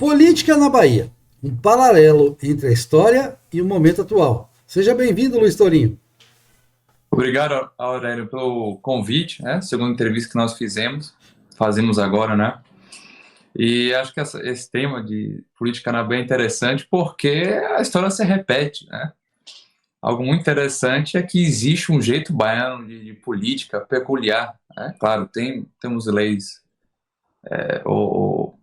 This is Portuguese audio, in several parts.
Política na Bahia, um paralelo entre a história e o momento atual. Seja bem-vindo, Luiz Torinho. Obrigado, Aurélio, pelo convite, né? Segunda entrevista que nós fazemos agora, né? E acho que esse tema de política na Bahia é interessante porque a história se repete, né? Algo muito interessante é que existe um jeito baiano de política peculiar, né? Claro, temos leis ou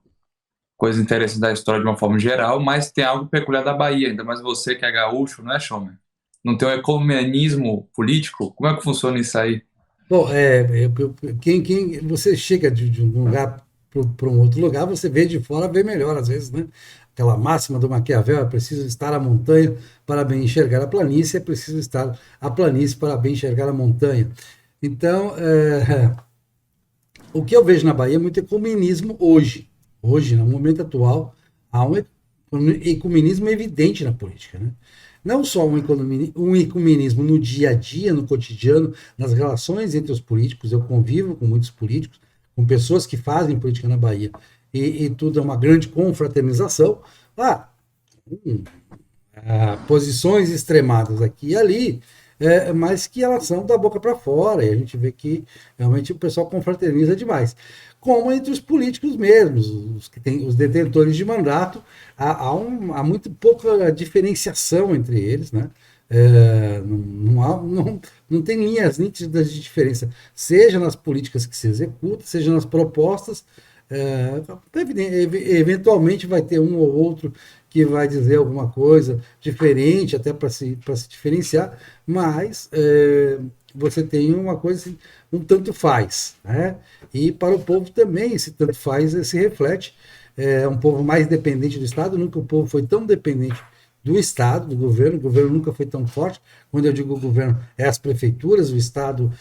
coisas interessantes da história de uma forma geral, mas tem algo peculiar da Bahia, ainda mais você que é gaúcho, não é, Chomer? Não tem um ecumenismo político? Como é que funciona isso aí? Bom, quem você chega de um lugar para um outro lugar, você vê de fora, vê melhor às vezes, né? Aquela máxima do Maquiavel, é preciso estar a montanha para bem enxergar a planície, é preciso estar a planície para bem enxergar a montanha. Então, o que eu vejo na Bahia é muito ecumenismo hoje. Hoje, no momento atual, há um ecumenismo evidente na política. Né? Não só um ecumenismo no dia a dia, no cotidiano, nas relações entre os políticos. Eu convivo com muitos políticos, com pessoas que fazem política na Bahia, e tudo é uma grande confraternização. Ah, posições extremadas aqui e ali, mas que elas são da boca para fora, e a gente vê que realmente o pessoal confraterniza demais. Como entre os políticos mesmos, os que têm os detentores de mandato, há muito pouca diferenciação entre eles, né? Não tem linhas nítidas de diferença, seja nas políticas que se executam, seja nas propostas. É, eventualmente vai ter um ou outro que vai dizer alguma coisa diferente, até para se diferenciar, mas você tem uma coisa assim, um tanto faz. Né? E para o povo também esse tanto faz se reflete. É um povo mais dependente do Estado, nunca o povo foi tão dependente do Estado, do governo, o governo nunca foi tão forte. Quando eu digo governo, é as prefeituras, o Estado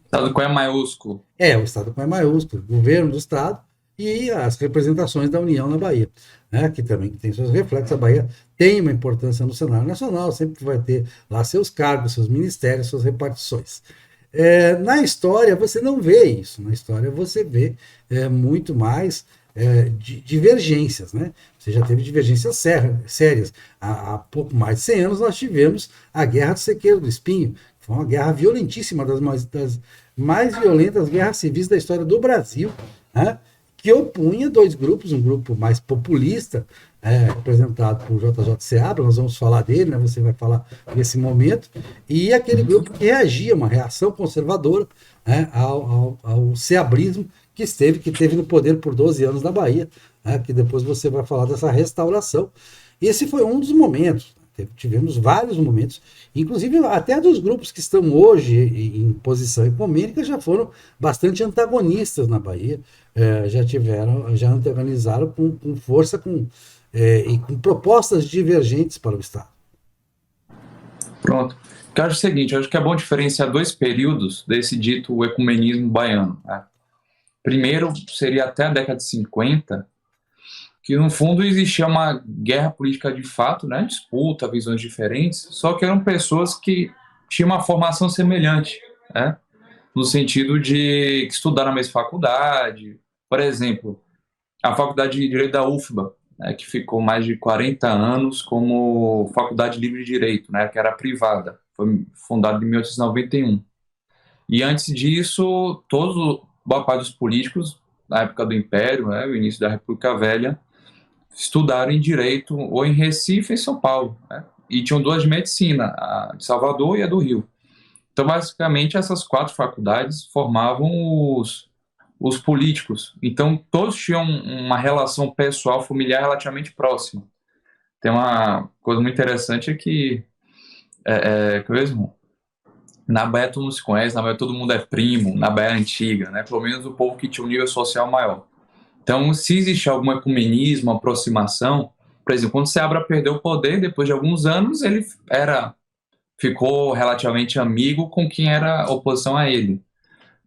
Estado com E maiúsculo. o Estado com E maiúsculo, o governo do Estado e as representações da União na Bahia, né, que também tem seus reflexos. A Bahia tem uma importância no cenário nacional, sempre vai ter lá seus cargos, seus ministérios, suas repartições. Na história você não vê isso, na história você vê muito mais divergências, né? Você já teve divergências sérias. Há pouco mais de 100 anos nós tivemos a Guerra do Sequeiro do Espinho, que foi uma guerra violentíssima, das mais violentas guerras civis da história do Brasil, né? Que opunha dois grupos, um grupo mais populista, representado por JJ Seabra, nós vamos falar dele, né, você vai falar nesse momento, e aquele grupo que reagia, uma reação conservadora, né, ao seabrismo que teve no poder por 12 anos na Bahia, né, que depois você vai falar dessa restauração. Esse foi um dos momentos. Tivemos vários momentos, inclusive até dos grupos que estão hoje em posição ecumênica já foram bastante antagonistas na Bahia, já antagonizaram com força e com propostas divergentes para o Estado. Pronto. Eu acho o seguinte, eu acho que é bom diferenciar dois períodos desse dito ecumenismo baiano. Né? Primeiro seria até a década de 50, que no fundo existia uma guerra política de fato, né? Disputa, visões diferentes, só que eram pessoas que tinham uma formação semelhante, né? No sentido de estudar na mesma faculdade. Por exemplo, a Faculdade de Direito da UFBA, né, que ficou mais de 40 anos como Faculdade Livre de Direito, né, que era privada, foi fundada em 1891. E antes disso, boa parte dos políticos, na época do Império, né, o início da República Velha, estudaram em Direito ou em Recife e em São Paulo. Né, e tinham duas de medicina, a de Salvador e a do Rio. Então, basicamente, essas quatro faculdades formavam os políticos. Então, todos tinham uma relação pessoal, familiar relativamente próxima. Tem uma coisa muito interessante é que mesmo, na Bahia todo mundo se conhece, na Bahia todo mundo é primo, na Bahia antiga, né? Pelo menos o povo que tinha um nível social maior. Então, se existe algum ecumenismo, aproximação, por exemplo, quando Seabra perdeu o poder, depois de alguns anos, ficou relativamente amigo com quem era oposição a ele.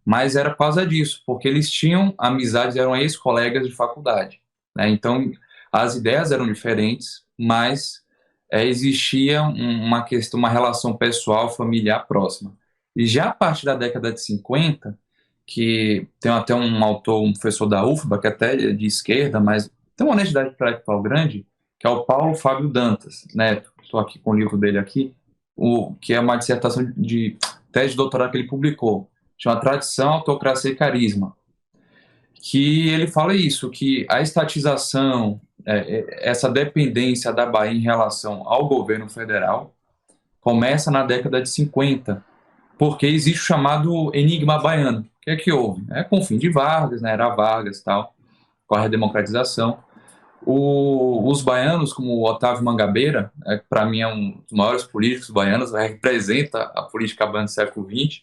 Mas era por causa disso, porque eles tinham amizades, eram ex-colegas de faculdade. Né? Então, as ideias eram diferentes, mas existia uma questão, uma relação pessoal, familiar próxima. E já a partir da década de 50, que tem até um autor, um professor da UFBA, que até é de esquerda, mas Tem uma universidade para Pau Grande, que é o Paulo Fábio Dantas Neto, estou aqui com o livro dele aqui, que é uma dissertação de tese de doutorado que ele publicou, chama Tradição, Autocracia e Carisma, que ele fala isso, que a estatização, essa dependência da Bahia em relação ao governo federal, começa na década de 50, porque existe o chamado enigma baiano. O que é que houve? Com o fim de Vargas, né, era Vargas e tal, com a redemocratização. Os baianos, como o Otávio Mangabeira, para mim é um dos maiores políticos baianos, representa a política baiana do século XX,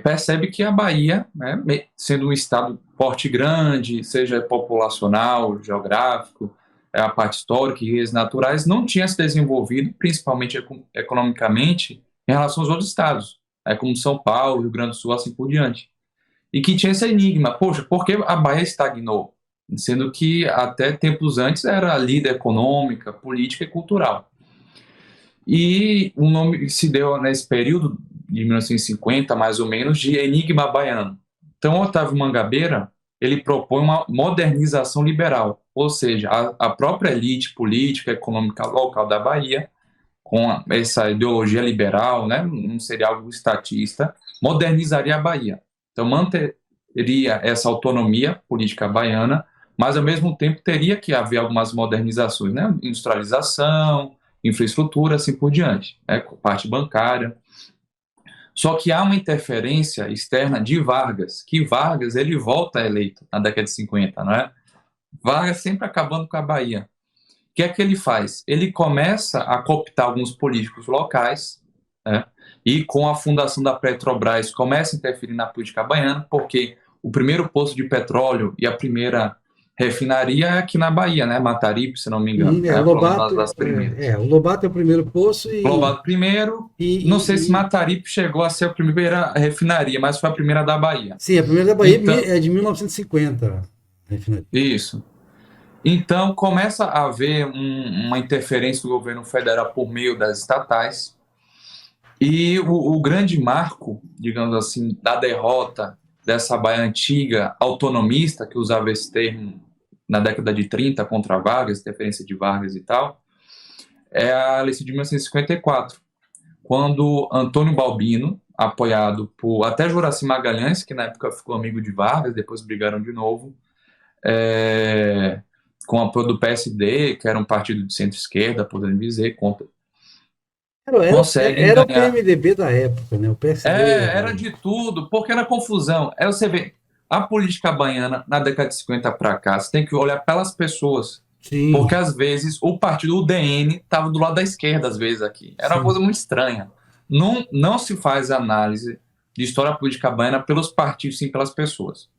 percebe que a Bahia, né, sendo um estado porte grande, seja populacional, geográfico, a parte histórica e riquezas naturais, não tinha se desenvolvido, principalmente economicamente, em relação aos outros estados, como São Paulo, Rio Grande do Sul, assim por diante. E que tinha esse enigma, poxa, por que a Bahia estagnou? Sendo que até tempos antes era líder econômica, política e cultural. E o nome se deu nesse período, de 1950, mais ou menos, de enigma baiano. Então, Otávio Mangabeira, ele propõe uma modernização liberal, ou seja, a própria elite política, econômica local da Bahia, com essa ideologia liberal, né, não seria algo estatista, modernizaria a Bahia. Então, manteria essa autonomia política baiana, mas, ao mesmo tempo, teria que haver algumas modernizações, né, industrialização, infraestrutura, assim por diante, parte bancária. Só que há uma interferência externa de Vargas, que Vargas ele volta eleito na década de 50, não é? Vargas sempre acabando com a Bahia. O que é que ele faz? Ele começa a cooptar alguns políticos locais, né? E com a fundação da Petrobras começa a interferir na política baiana, porque o primeiro poço de petróleo e a primeira refinaria é aqui na Bahia, né? Mataripe, se não me engano. O Lobato, das primeiras. o Lobato é o primeiro poço Lobato primeiro. Não sei se Mataripe chegou a ser a primeira refinaria, mas foi a primeira da Bahia. Sim, a primeira da Bahia então, é de 1950. Refinaria. Isso. Então começa a haver uma interferência do governo federal por meio das estatais. E o grande marco, digamos assim, da derrota dessa Bahia antiga autonomista, que usava esse termo na década de 30 contra Vargas, interferência de Vargas e tal, é a eleição de 1954, quando Antônio Balbino, apoiado por até Juracy Magalhães, que na época ficou amigo de Vargas, depois brigaram de novo, com apoio do PSD, que era um partido de centro-esquerda, podemos dizer, contra... Era o PMDB da época, né? O PSD. Era de tudo, porque era confusão. Aí você vê, a política baiana, na década de 50 para cá, você tem que olhar pelas pessoas. Sim. Porque, às vezes, o partido UDN estava do lado da esquerda, às vezes, aqui. Era uma coisa muito estranha. Não se faz análise de história política baiana pelos partidos, sim pelas pessoas.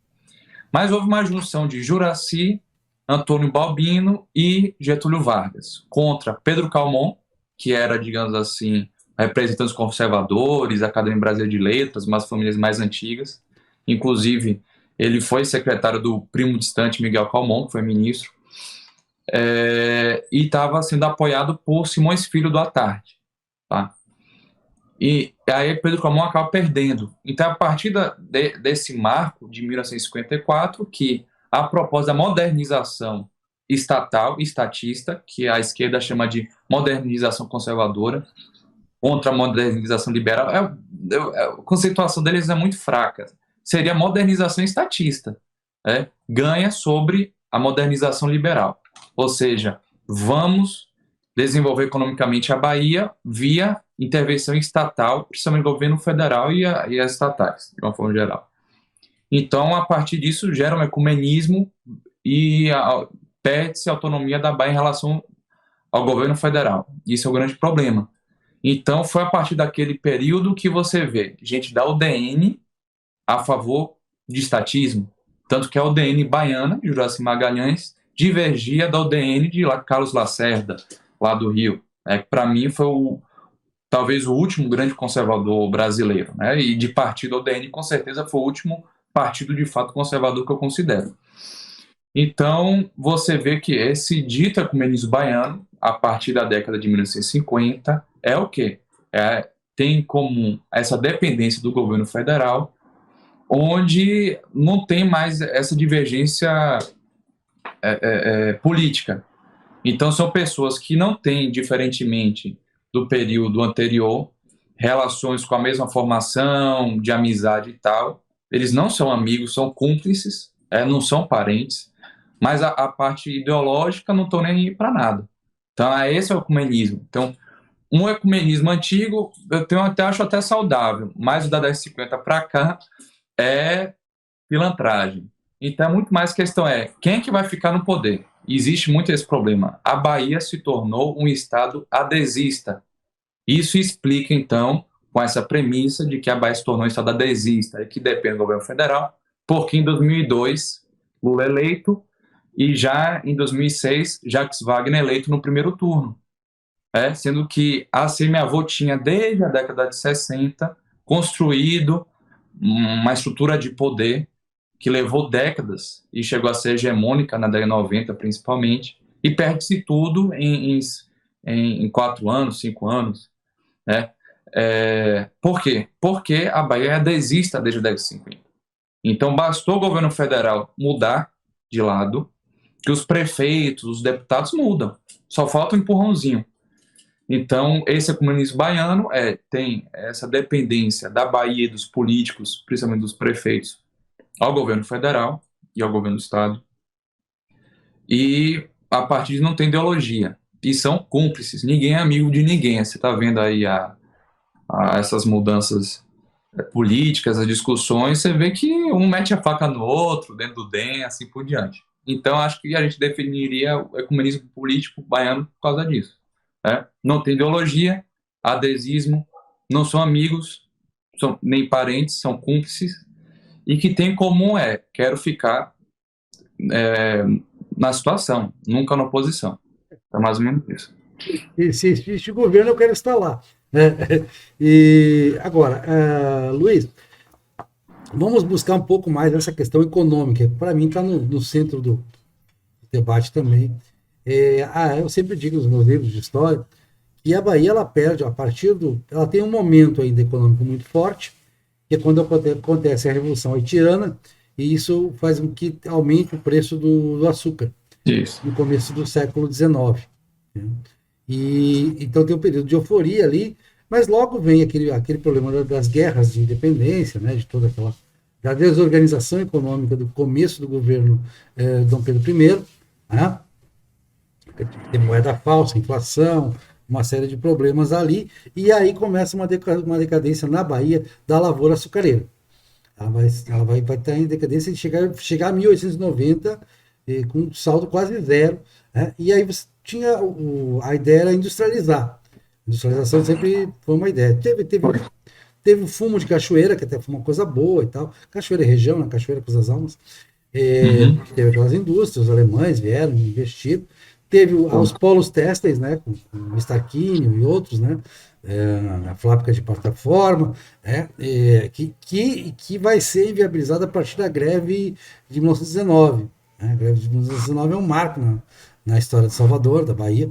Mas houve uma junção de Juracy, Antônio Balbino e Getúlio Vargas contra Pedro Calmon, que era, digamos assim, representando os conservadores, a Academia Brasileira de Letras, umas famílias mais antigas. Inclusive, ele foi secretário do primo distante Miguel Calmon, que foi ministro, e estava sendo apoiado por Simões Filho do À Tarde. Tá? E aí Pedro Calmon acaba perdendo. Então, a partir desse marco de 1954, que a propósito da modernização estatal, estatista, que a esquerda chama de modernização conservadora, contra a modernização liberal, a conceituação deles é muito fraca. Seria modernização estatista, ganha sobre a modernização liberal. Ou seja, vamos desenvolver economicamente a Bahia via intervenção estatal, principalmente o governo federal e as estatais, de uma forma geral. Então, a partir disso, gera um ecumenismo e perde-se a autonomia da Bahia em relação ao governo federal. Isso é o grande problema. Então, foi a partir daquele período que você vê gente da UDN a favor de estatismo. Tanto que a UDN baiana, de Juracy Magalhães, divergia da UDN de Carlos Lacerda, lá do Rio. Para mim, foi talvez o último grande conservador brasileiro. E de partido, a UDN, com certeza, foi o último partido de fato conservador que eu considero. Então, você vê que esse dito ecumenismo baiano, a partir da década de 1950, é o quê? Tem em comum essa dependência do governo federal, onde não tem mais essa divergência política. Então, são pessoas que não têm, diferentemente do período anterior, relações com a mesma formação, de amizade e tal. Eles não são amigos, são cúmplices, não são parentes, mas a parte ideológica não estão nem aí para nada. Então, esse é o ecumenismo. Então, um ecumenismo antigo, acho até saudável, mas o da 1050 para cá é pilantragem. Então, muito mais questão quem é que vai ficar no poder? E existe muito esse problema. A Bahia se tornou um estado adesista. Isso explica, então, com essa premissa de que a Bahia se tornou um estado adesista e que depende do governo federal, porque em 2002, Lula eleito, e já em 2006, Jacques Wagner eleito no primeiro turno. Sendo que a semi-avô tinha, desde a década de 60, construído uma estrutura de poder que levou décadas e chegou a ser hegemônica na década de 90, principalmente, e perde-se tudo em 4 anos, 5 anos. Por quê? Porque a Bahia é adesista desde a década de 50. Então, bastou o governo federal mudar de lado, que os prefeitos, os deputados mudam. Só falta um empurrãozinho. Então, esse ecumenismo baiano tem essa dependência da Bahia e dos políticos, principalmente dos prefeitos, ao governo federal e ao governo do estado. E a partir de não tem ideologia. E são cúmplices. Ninguém é amigo de ninguém. Você está vendo aí essas mudanças políticas, as discussões, você vê que um mete a faca no outro, dentro do DEM, assim por diante. Então, acho que a gente definiria o ecumenismo político baiano por causa disso. Não tem ideologia, adesismo, não são amigos, nem parentes, são cúmplices, e que tem em comum quero ficar na situação, nunca na oposição. É mais ou menos isso. E se existe governo, eu quero estar lá. E agora, Luiz, vamos buscar um pouco mais essa questão econômica. Para mim, está no centro do debate também. Eu sempre digo nos meus livros de história que a Bahia ela perde a partir ela tem um momento ainda econômico muito forte, que é quando acontece a Revolução Haitiana, e isso faz com que aumente o preço do açúcar. Isso. No começo do século XIX. E então tem um período de euforia ali, mas logo vem aquele problema das guerras de independência, né, de toda aquela da desorganização econômica do começo do governo Dom Pedro I, né? Tem moeda falsa, inflação, uma série de problemas ali, e aí começa uma decadência na Bahia da lavoura açucareira. Ela vai estar em decadência de chegar a 1890 com um saldo quase zero, né? E aí você tinha a ideia era industrializar. Industrialização sempre foi uma ideia. Teve o fumo de cachoeira, que até foi uma coisa boa e tal. Cachoeira é região, né? Cachoeira com as almas. Teve aquelas indústrias, os alemães vieram, investiram. Teve os polos têxteis, né, com o Starquinho e outros, né, a fábrica de plataforma, que vai ser inviabilizada a partir da greve de 1919. A greve de 1919 é um marco na história de Salvador, da Bahia,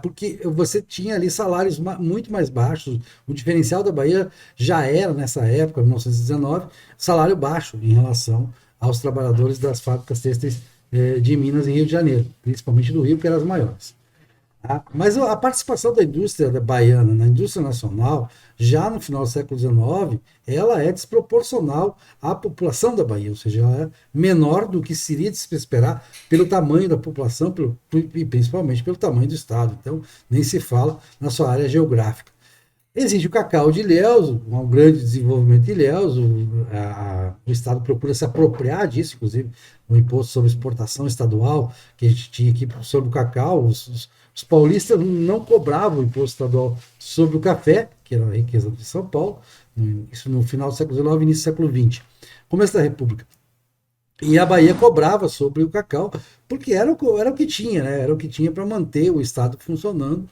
porque você tinha ali salários muito mais baixos. O diferencial da Bahia já era, nessa época, 1919, salário baixo em relação aos trabalhadores das fábricas têxteis de Minas e Rio de Janeiro, principalmente do Rio, que eram as maiores. Mas a participação da indústria baiana na indústria nacional, já no final do século XIX, ela é desproporcional à população da Bahia, ou seja, ela é menor do que seria de se esperar pelo tamanho da população e principalmente pelo tamanho do estado. Então, nem se fala na sua área geográfica. Existe o cacau de Ilhéus, um grande desenvolvimento de Ilhéus, o Estado procura se apropriar disso, inclusive o imposto sobre exportação estadual que a gente tinha aqui sobre o cacau. Os paulistas não cobravam o imposto estadual sobre o café, que era a riqueza de São Paulo, isso no final do século XIX e início do século XX, começo da República. E a Bahia cobrava sobre o cacau, porque era o que tinha, né? Era o que tinha para manter o Estado funcionando.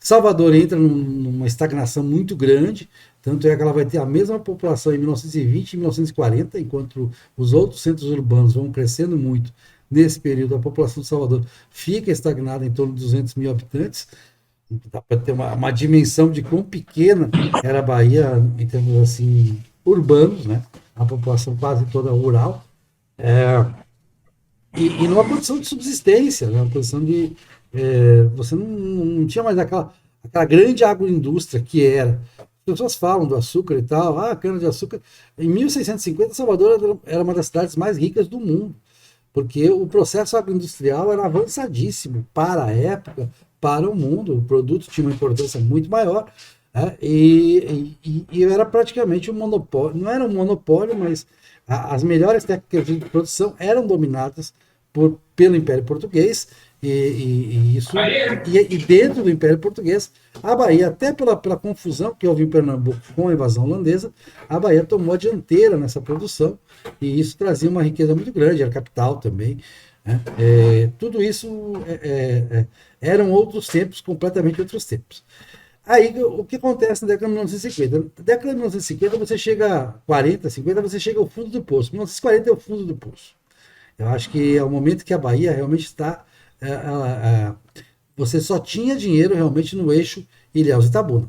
Salvador entra numa estagnação muito grande, tanto é que ela vai ter a mesma população em 1920 e 1940, enquanto os outros centros urbanos vão crescendo muito. Nesse período, a população de Salvador fica estagnada em torno de 200 mil habitantes. Dá para ter uma dimensão de quão pequena era a Bahia em termos assim urbanos, né? A população quase toda rural. E numa condição de subsistência, né? Uma condição de. Você não tinha mais aquela grande agroindústria que era. As pessoas falam do açúcar e tal, cana-de-açúcar. Em 1650, Salvador era uma das cidades mais ricas do mundo, porque o processo agroindustrial era avançadíssimo para a época, para o mundo. O produto tinha uma importância muito maior, né? E era praticamente um monopólio. Não era um monopólio, mas as melhores técnicas de produção eram dominadas pelo Império Português, e dentro do Império Português, a Bahia, até pela confusão que houve em Pernambuco com a invasão holandesa, a Bahia tomou a dianteira nessa produção, e isso trazia uma riqueza muito grande, era capital também, né? Tudo isso eram outros tempos, completamente outros tempos. Aí, o que acontece na década de 1950? Na década de 1950, você chega a 40, 50, você chega ao fundo do poço. 1940 é o fundo do poço. Eu acho que é o momento que a Bahia realmente está. Você só tinha dinheiro realmente no eixo Ilhéus e Itabuna.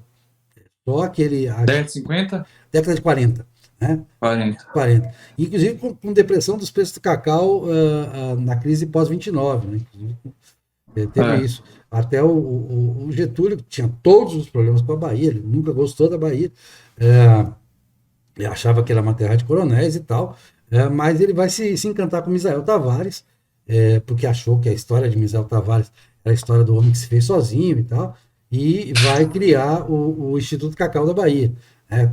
Só aquele. Década de 50? Década de 40. Né? 40. 40. Inclusive com depressão dos preços do cacau na crise pós-29. Né? Teve isso. Até o Getúlio, que tinha todos os problemas com a Bahia, ele nunca gostou da Bahia, ele achava que era uma terra de coronéis e tal, mas ele vai se encantar com Misael Tavares, porque achou que a história de Misael Tavares era a história do homem que se fez sozinho e tal, e vai criar o Instituto Cacau da Bahia,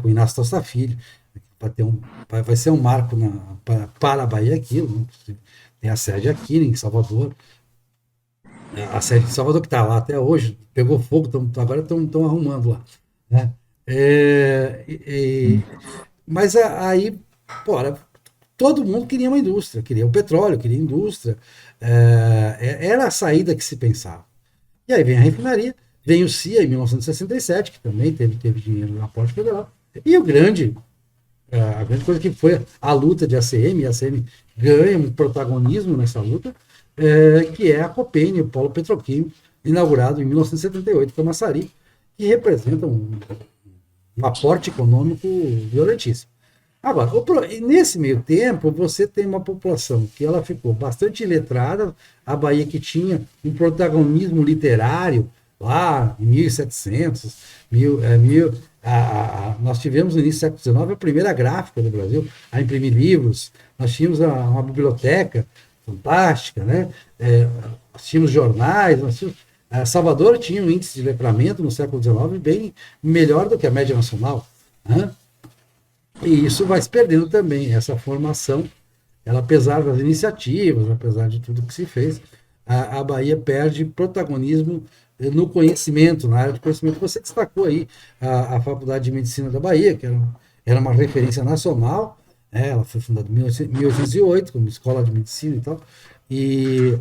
com o Inácio Tosta Filho. Vai ser um marco para a Bahia aquilo, né? Tem a sede aqui em Salvador. A sede de Salvador, que está lá até hoje, pegou fogo, agora estão arrumando lá. Né? Mas aí, pô, todo mundo queria uma indústria, queria o petróleo, queria indústria. Era a saída que se pensava. E aí vem a refinaria, vem o CIA em 1967, que também teve dinheiro no aporte federal. E a grande coisa que foi a luta de ACM, e a ACM ganha um protagonismo nessa luta, que é a Copene, o polo petroquímico, inaugurado em 1978 por Massari, que representa um aporte econômico violentíssimo. Agora, nesse meio tempo, você tem uma população que ela ficou bastante iletrada, a Bahia que tinha um protagonismo literário lá em 1700, nós tivemos no início do século XIX a primeira gráfica do Brasil a imprimir livros, nós tínhamos uma biblioteca fantástica, né? Nós tínhamos jornais, Salvador tinha um índice de letramento no século XIX bem melhor do que a média nacional, né? E isso vai se perdendo também, essa formação, ela, apesar das iniciativas, apesar de tudo que se fez, a Bahia perde protagonismo no conhecimento, na área de conhecimento. Você destacou aí a Faculdade de Medicina da Bahia, que era uma referência nacional, ela foi fundada em 1808, como escola de medicina e tal, e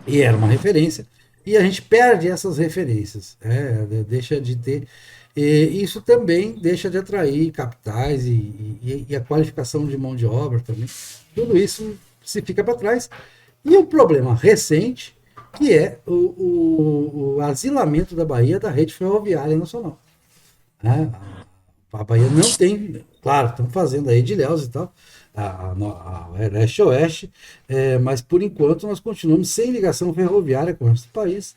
era uma referência, e a gente perde essas referências, deixa de ter, e isso também deixa de atrair capitais e a qualificação de mão de obra também, tudo isso se fica para trás, e o problema recente, que é o asilamento da Bahia da rede ferroviária nacional. Né? A Bahia não tem, claro, estão fazendo aí de Ilhéus e tal, a leste-oeste, mas por enquanto nós continuamos sem ligação ferroviária com o resto do país,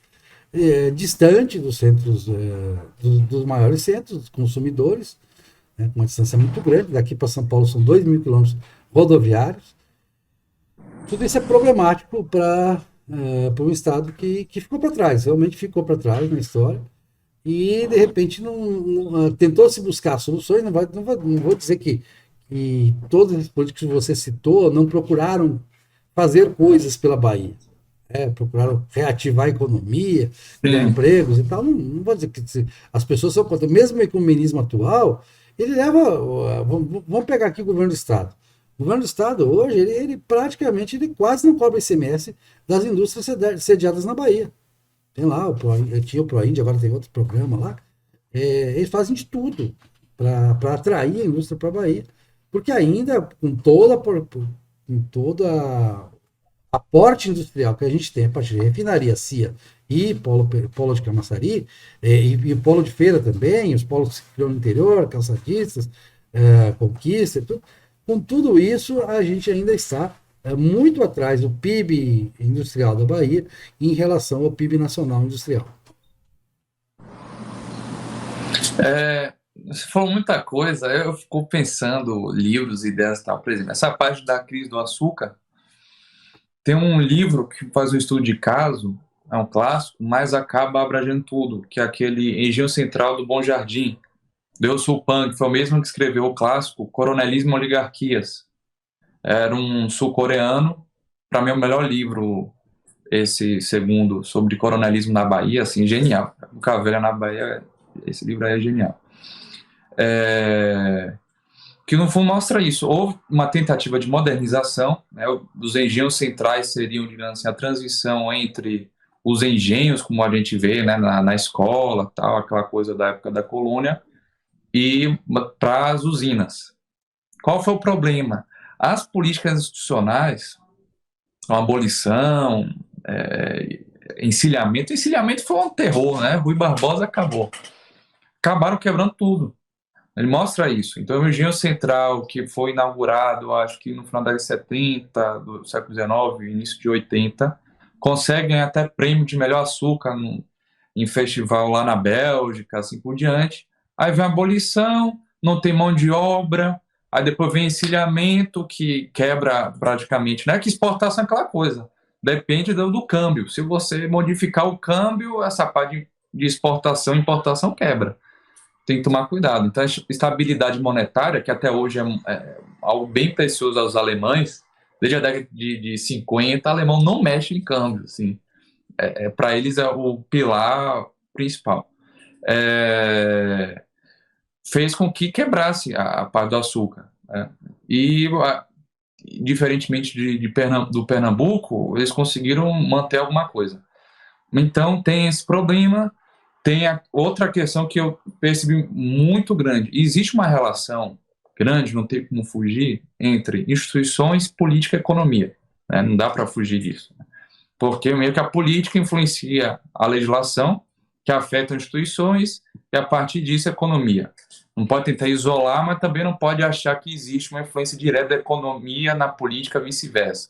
distante dos centros, dos maiores centros, dos consumidores, com uma distância muito grande. Daqui para São Paulo são 2.000 quilômetros rodoviários. Tudo isso é problemático para um estado que ficou para trás, realmente ficou para trás na história. E, de repente, tentou se buscar soluções. Não vou dizer que todos os políticos que você citou não procuraram fazer coisas pela Bahia. Procuraram reativar a economia, criar empregos e tal. Não vou dizer que as pessoas são contra. Mesmo o ecumenismo atual, ele leva. Vamos pegar aqui o governo do Estado. O governo do Estado, hoje, ele praticamente quase não cobra ICMS das indústrias sediadas na Bahia. Tem lá, tinha o ProIndy, agora tem outro programa lá. Eles fazem de tudo para atrair a indústria para a Bahia. Porque ainda, com toda aporte industrial que a gente tem a partir de refinaria, CIA e polo de Camaçari, e polo de feira também, os polos que se criam no interior, calçadistas, conquista e tudo, Com tudo isso, a gente ainda está muito atrás do PIB industrial da Bahia em relação ao PIB nacional industrial. Você falou muita coisa, eu fico pensando livros, ideias e tal. Por exemplo, essa parte da crise do açúcar, tem um livro que faz um estudo de caso, é um clássico, mas acaba abrangendo tudo, que é aquele Engenho Central do Bom Jardim, do Il-Sung Pan, que foi o mesmo que escreveu o clássico Coronelismo e Oligarquias. Era um sul-coreano, para mim é o melhor livro, esse segundo, sobre coronelismo na Bahia, assim, genial. O Cavelha na Bahia, esse livro aí é genial. Que no fundo mostra isso. Houve uma tentativa de modernização, né? Os engenhos centrais seriam, digamos assim, a transição entre os engenhos, como a gente vê, né, na escola, tal, aquela coisa da época da colônia, e para as usinas. Qual foi o problema? As políticas institucionais, a abolição, encilhamento foi um terror, né? Rui Barbosa acabaram quebrando tudo. Ele mostra isso. Então, o Engenho Central, que foi inaugurado, acho que no final da década de 70, do século XIX, início de 80, consegue ganhar até prêmio de melhor açúcar em festival lá na Bélgica, assim por diante. Aí vem a abolição, não tem mão de obra, aí depois vem encilhamento, que quebra praticamente. Não é que exportação é aquela coisa, depende do câmbio. Se você modificar o câmbio, essa parte de exportação e importação quebra. Tem que tomar cuidado. Então, a estabilidade monetária, que até hoje é algo bem precioso aos alemães, desde a década de 50, o alemão não mexe em câmbio. Assim. Para eles é o pilar principal. Fez com que quebrasse a parte do açúcar. Né? E, diferentemente do Pernambuco, eles conseguiram manter alguma coisa. Então, tem esse problema. Tem outra questão que eu percebi muito grande. Existe uma relação grande, não tem como fugir, entre instituições, política e economia. Né? Não dá para fugir disso. Porque meio que a política influencia a legislação, que afeta instituições, e a partir disso a economia. Não pode tentar isolar, mas também não pode achar que existe uma influência direta da economia na política, vice-versa.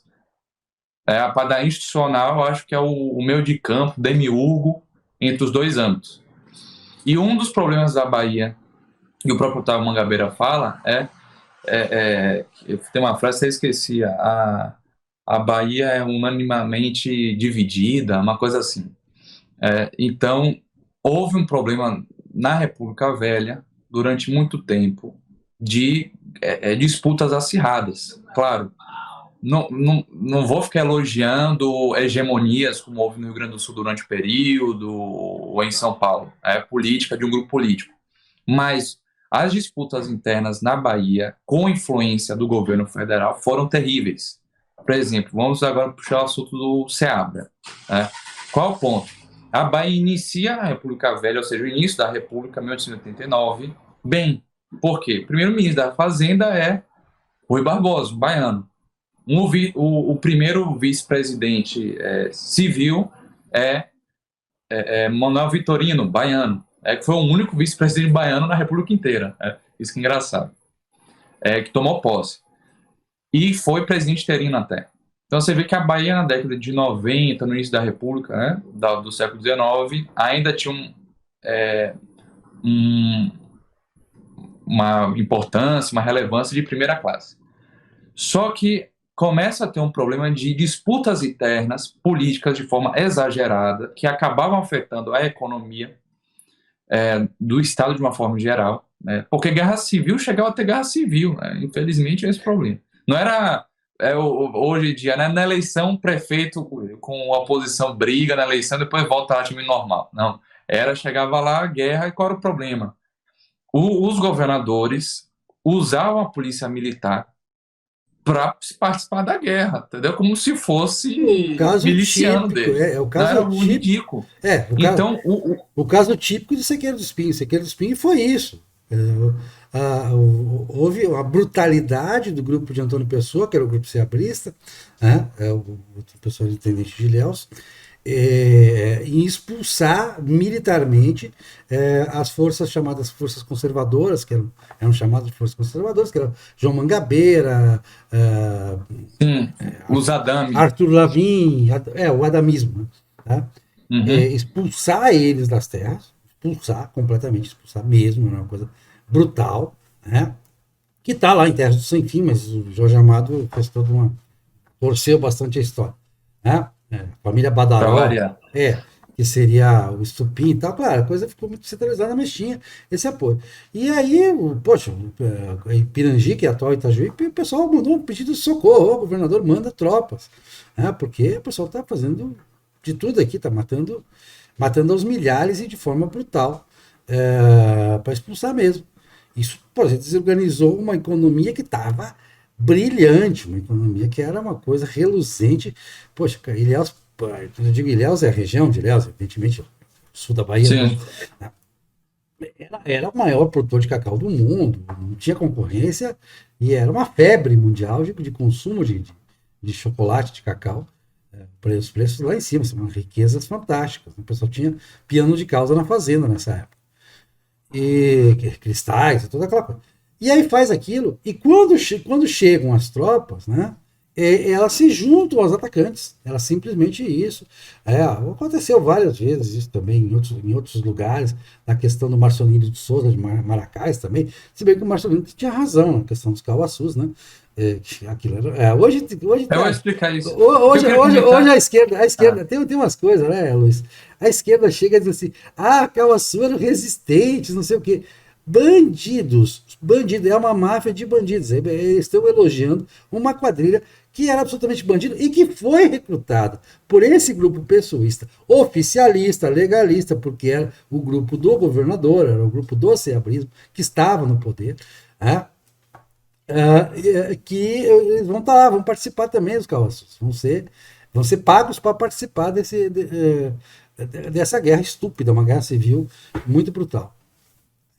A parte da institucional, eu acho que é o meio de campo, demiurgo, entre os dois âmbitos. E um dos problemas da Bahia, que o próprio Otávio Mangabeira fala, tem uma frase que eu esqueci, a Bahia é unanimamente dividida, uma coisa assim. Então, houve um problema na República Velha, durante muito tempo, de disputas acirradas. Claro, não vou ficar elogiando hegemonias como houve no Rio Grande do Sul durante o período ou em São Paulo. É política de um grupo político. Mas as disputas internas na Bahia, com influência do governo federal, foram terríveis. Por exemplo, vamos agora puxar o assunto do Seabra. Né? Qual o ponto? A Bahia inicia a República Velha, ou seja, o início da República, 1889, bem. Por quê? O primeiro-ministro da Fazenda é Rui Barbosa, baiano. O primeiro vice-presidente civil é Manuel Vitorino, baiano. Que foi o único vice-presidente baiano na República inteira. Isso que é engraçado. Que tomou posse. E foi presidente interino até. Então você vê que a Bahia, na década de 90, no início da República, né, do século XIX, ainda tinha uma importância, uma relevância de primeira classe. Só que começa a ter um problema de disputas internas, políticas de forma exagerada, que acabavam afetando a economia do Estado de uma forma geral, né? Porque guerra civil chegava a ter guerra civil, né? Infelizmente é esse problema. Não era hoje em dia, né? Na eleição, o prefeito com a oposição briga na eleição, depois volta lá time normal. Não, chegava lá a guerra, e qual era o problema? Os governadores usavam a polícia militar para participar da guerra, entendeu? Como se fosse miliciano típico, dele. o caso era típico, ridículo. Então, o caso típico de Sequeiro do Espinho. Sequeiro do Espinho foi isso. Houve uma brutalidade do grupo de Antônio Pessoa, que era o grupo seabrista, né? O pessoal do intendente de Ilhéus, em expulsar militarmente as forças chamadas forças conservadoras, eram chamadas de forças conservadoras, que eram João Mangabeira, Sim, os Adame. Arthur Lavin, o adamismo, né? Tá? Uhum. Expulsar eles das terras, expulsar completamente, expulsar mesmo, é uma coisa brutal, né? Que está lá em Terras do Sem Fim, mas o Jorge Amado fez toda uma torceu bastante a história, né? A família Para Badaró, variar. que seria o estupim e tal, claro, a coisa ficou muito centralizada, mas tinha esse apoio. E aí, poxa, Pirangi, que é a atual Itajuí, o pessoal mandou um pedido de socorro, o governador manda tropas, né? Porque o pessoal está fazendo de tudo aqui, está matando aos milhares e de forma brutal, para expulsar mesmo. Isso, pô, desorganizou uma economia que estava brilhante, uma economia que era uma coisa reluzente. Poxa, Ilhéus, quando eu digo Ilhéus, é a região de Ilhéus, evidentemente, sul da Bahia, Sim. era o maior produtor de cacau do mundo, não tinha concorrência e era uma febre mundial de consumo de chocolate, de cacau. Os preços lá em cima, são riquezas fantásticas. O pessoal tinha piano de causa na fazenda nessa época. E cristais, toda aquela coisa. E aí faz aquilo, e quando chegam as tropas, né, elas se juntam aos atacantes. Era simplesmente isso. Aconteceu várias vezes isso também em outros lugares, na questão do Marcelino de Souza, de Maracás também. Se bem que o Marcelino tinha razão na questão dos cauaçus, né? Aquilo hoje Eu vou tá, explicar isso. hoje a Ah, esquerda tem umas coisas, né, Luiz? A esquerda chega e diz assim: Cauaçu eram resistentes, não sei o quê. Bandido, é uma máfia de bandidos. Eles estão elogiando uma quadrilha que era absolutamente bandida e que foi recrutada por esse grupo pessoísta, oficialista, legalista, porque era o grupo do governador, era o grupo do seabrismo, que estava no poder, né? Que eles vão estar lá, vão participar também dos Cauaçus, vão ser pagos para participar dessa guerra estúpida, uma guerra civil muito brutal.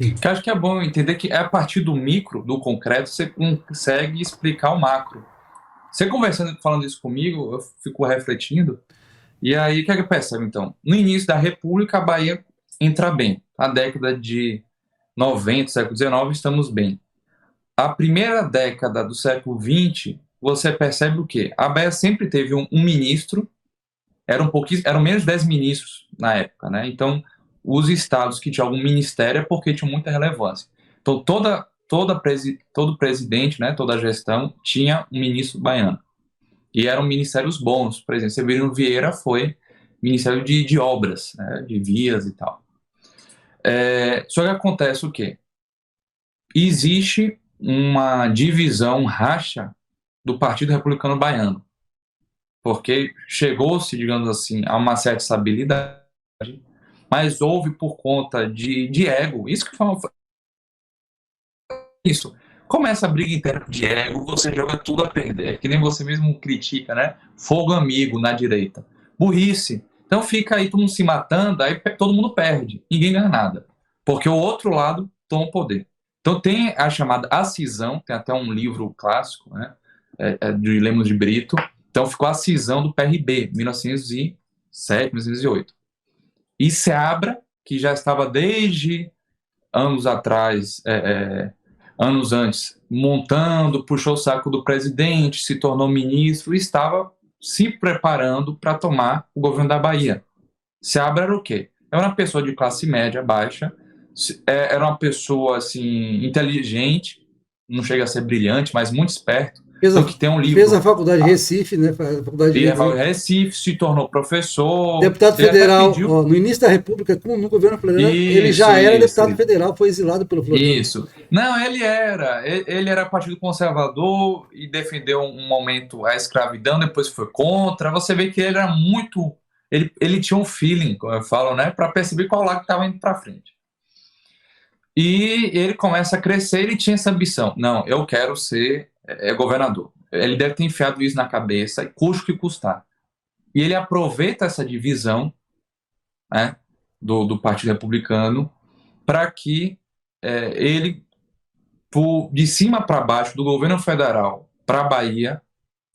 Sim. que eu acho que é bom entender que é a partir do micro, do concreto, você consegue explicar o macro. Você conversando, falando isso comigo, eu fico refletindo. E aí, o que é que percebe, então? No início da República, a Bahia entra bem. A década de 90, século XIX, estamos bem. A primeira década do século XX, você percebe o quê? A Bahia sempre teve um ministro, eram menos de 10 ministros na época, né? Então, os estados que tinham algum ministério é porque tinham muita relevância. Então, todo presidente, né, toda a gestão, tinha um ministro baiano. E eram ministérios bons. Por exemplo, Severino Vieira foi Ministério de Obras, né, de vias e tal. Só que acontece o quê? Existe uma divisão, um racha do Partido Republicano Baiano, porque chegou-se, digamos assim, a uma certa estabilidade, mas houve por conta de ego, isso que foi isso. Começa a briga interna de ego, você joga tudo a perder, que nem você mesmo critica, né? Fogo amigo na direita. Burrice. Então fica aí todo mundo se matando, aí todo mundo perde, ninguém ganha nada, porque o outro lado toma o poder. Então tem a chamada a cisão, tem até um livro clássico, né? De Lemos de Brito. Então ficou a cisão do PRB, 1907, 1908. E Seabra, que já estava desde anos atrás, anos antes, montando, puxou o saco do presidente, se tornou ministro e estava se preparando para tomar o governo da Bahia. Seabra era o quê? Era uma pessoa de classe média baixa, era uma pessoa assim inteligente, não chega a ser brilhante, mas muito esperto. Fez Então a, que tem um fez a livro. faculdade de Recife, né? A faculdade Ele de Recife, se tornou professor. deputado Ele até federal, pediu. ó, no início da República, no governo Floriano, ele já Isso, era isso, deputado isso. federal, foi exilado pelo Floriano. Isso. Não, ele era partido conservador e defendeu um momento a escravidão, depois foi contra. Você vê que ele era muito, ele tinha um feeling, como eu falo, né, para perceber qual lado que estava indo para frente. E ele começa a crescer, ele tinha essa ambição. Não, eu quero ser governador. Ele deve ter enfiado isso na cabeça, custe o que custar. E ele aproveita essa divisão, né, do Partido Republicano para que ele de cima para baixo, do governo federal para a Bahia,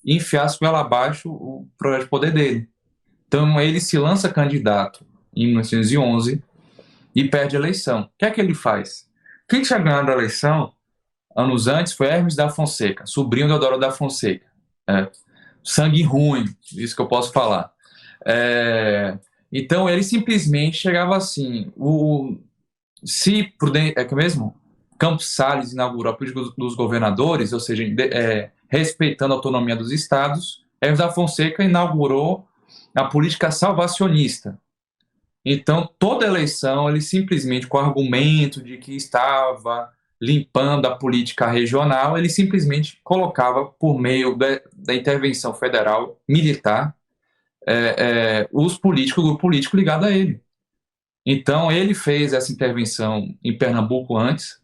e enfiasse com ela abaixo o projeto de poder dele. Então, ele se lança candidato em 1911 e perde a eleição. O que é que ele faz? Quem tinha ganhado a eleição anos antes foi Hermes da Fonseca, sobrinho de Deodoro da Fonseca. Sangue ruim, isso que eu posso falar. Então, ele simplesmente chegava assim, é que mesmo? Campos Salles inaugurou a política dos governadores, ou seja, respeitando a autonomia dos estados, Hermes da Fonseca inaugurou a política salvacionista. Então, toda eleição, ele simplesmente, com o argumento de que estava limpando a política regional, ele simplesmente colocava, por meio da intervenção federal militar, o grupo político ligado a ele. Então, ele fez essa intervenção em Pernambuco antes,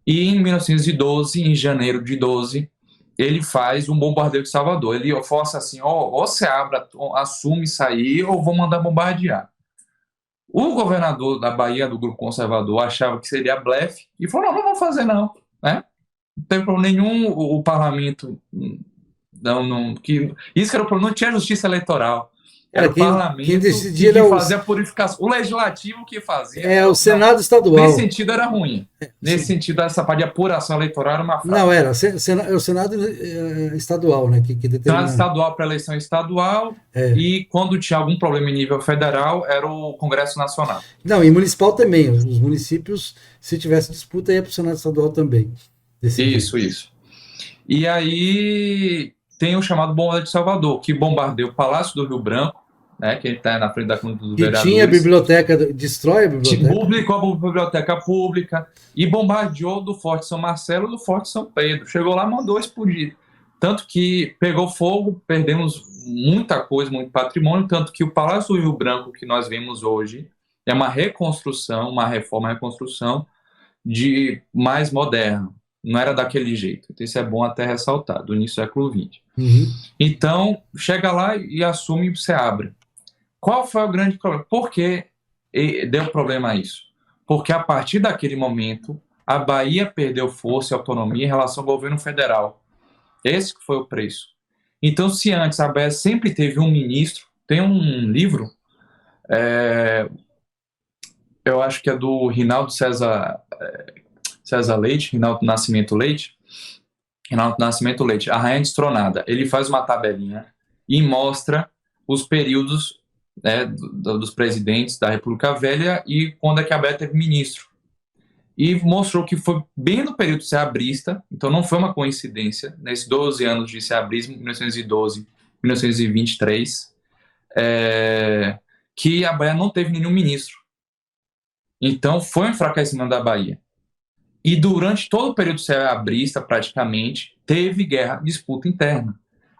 e em 1912, em janeiro de 12, ele faz um bombardeio de Salvador. Ele força assim, ou você assume isso aí, ou vou mandar bombardear. O governador da Bahia, do grupo conservador, achava que seria blefe, e falou, não vou fazer não. Né? Não teve problema nenhum, o parlamento... isso que era o problema, não tinha justiça eleitoral. Era o parlamento quem decidia que fazia a purificação. O legislativo que fazia. O Senado estadual. Nesse sentido era ruim. Nesse sentido, essa parte de apuração eleitoral era uma fraude. Não, era o Senado estadual, né? Que determina... Senado estadual para eleição estadual, e quando tinha algum problema em nível federal, era o Congresso Nacional. Não, e municipal também. Os municípios, se tivesse disputa, ia para o Senado estadual também. Isso. E aí tem o chamado Bombardeio de Salvador, que bombardeia o Palácio do Rio Branco, né, que ele está na frente da Câmara dos Vereadores. Tinha a biblioteca, destrói a biblioteca. Publicou a biblioteca pública e bombardeou do Forte São Marcelo e do Forte São Pedro. Chegou lá, mandou explodir. Tanto que pegou fogo, perdemos muita coisa, muito patrimônio, tanto que o Palácio do Rio Branco que nós vemos hoje é uma reconstrução, uma reforma, reconstrução de mais moderno. Não era daquele jeito. Então, isso é bom até ressaltar, do início do século XX. Uhum. Então, chega lá e assume o Seabra. Qual foi o grande problema? Por que deu problema a isso? Porque a partir daquele momento, a Bahia perdeu força e autonomia em relação ao governo federal. Esse foi o preço. Então, se antes a Bahia sempre teve um ministro, tem um livro, eu acho que é do Rinaldo César Leite, Rinaldo Nascimento Leite, A Rainha Destronada. Ele faz uma tabelinha e mostra os períodos dos presidentes da República Velha e quando é que a Bahia teve ministro. E mostrou que foi bem no período seabrista, então não foi uma coincidência, nesses 12 anos de seabrismo, 1912, 1923, que a Bahia não teve nenhum ministro. Então foi um enfraquecimento da Bahia. E durante todo o período seabrista, praticamente, teve guerra, disputa interna.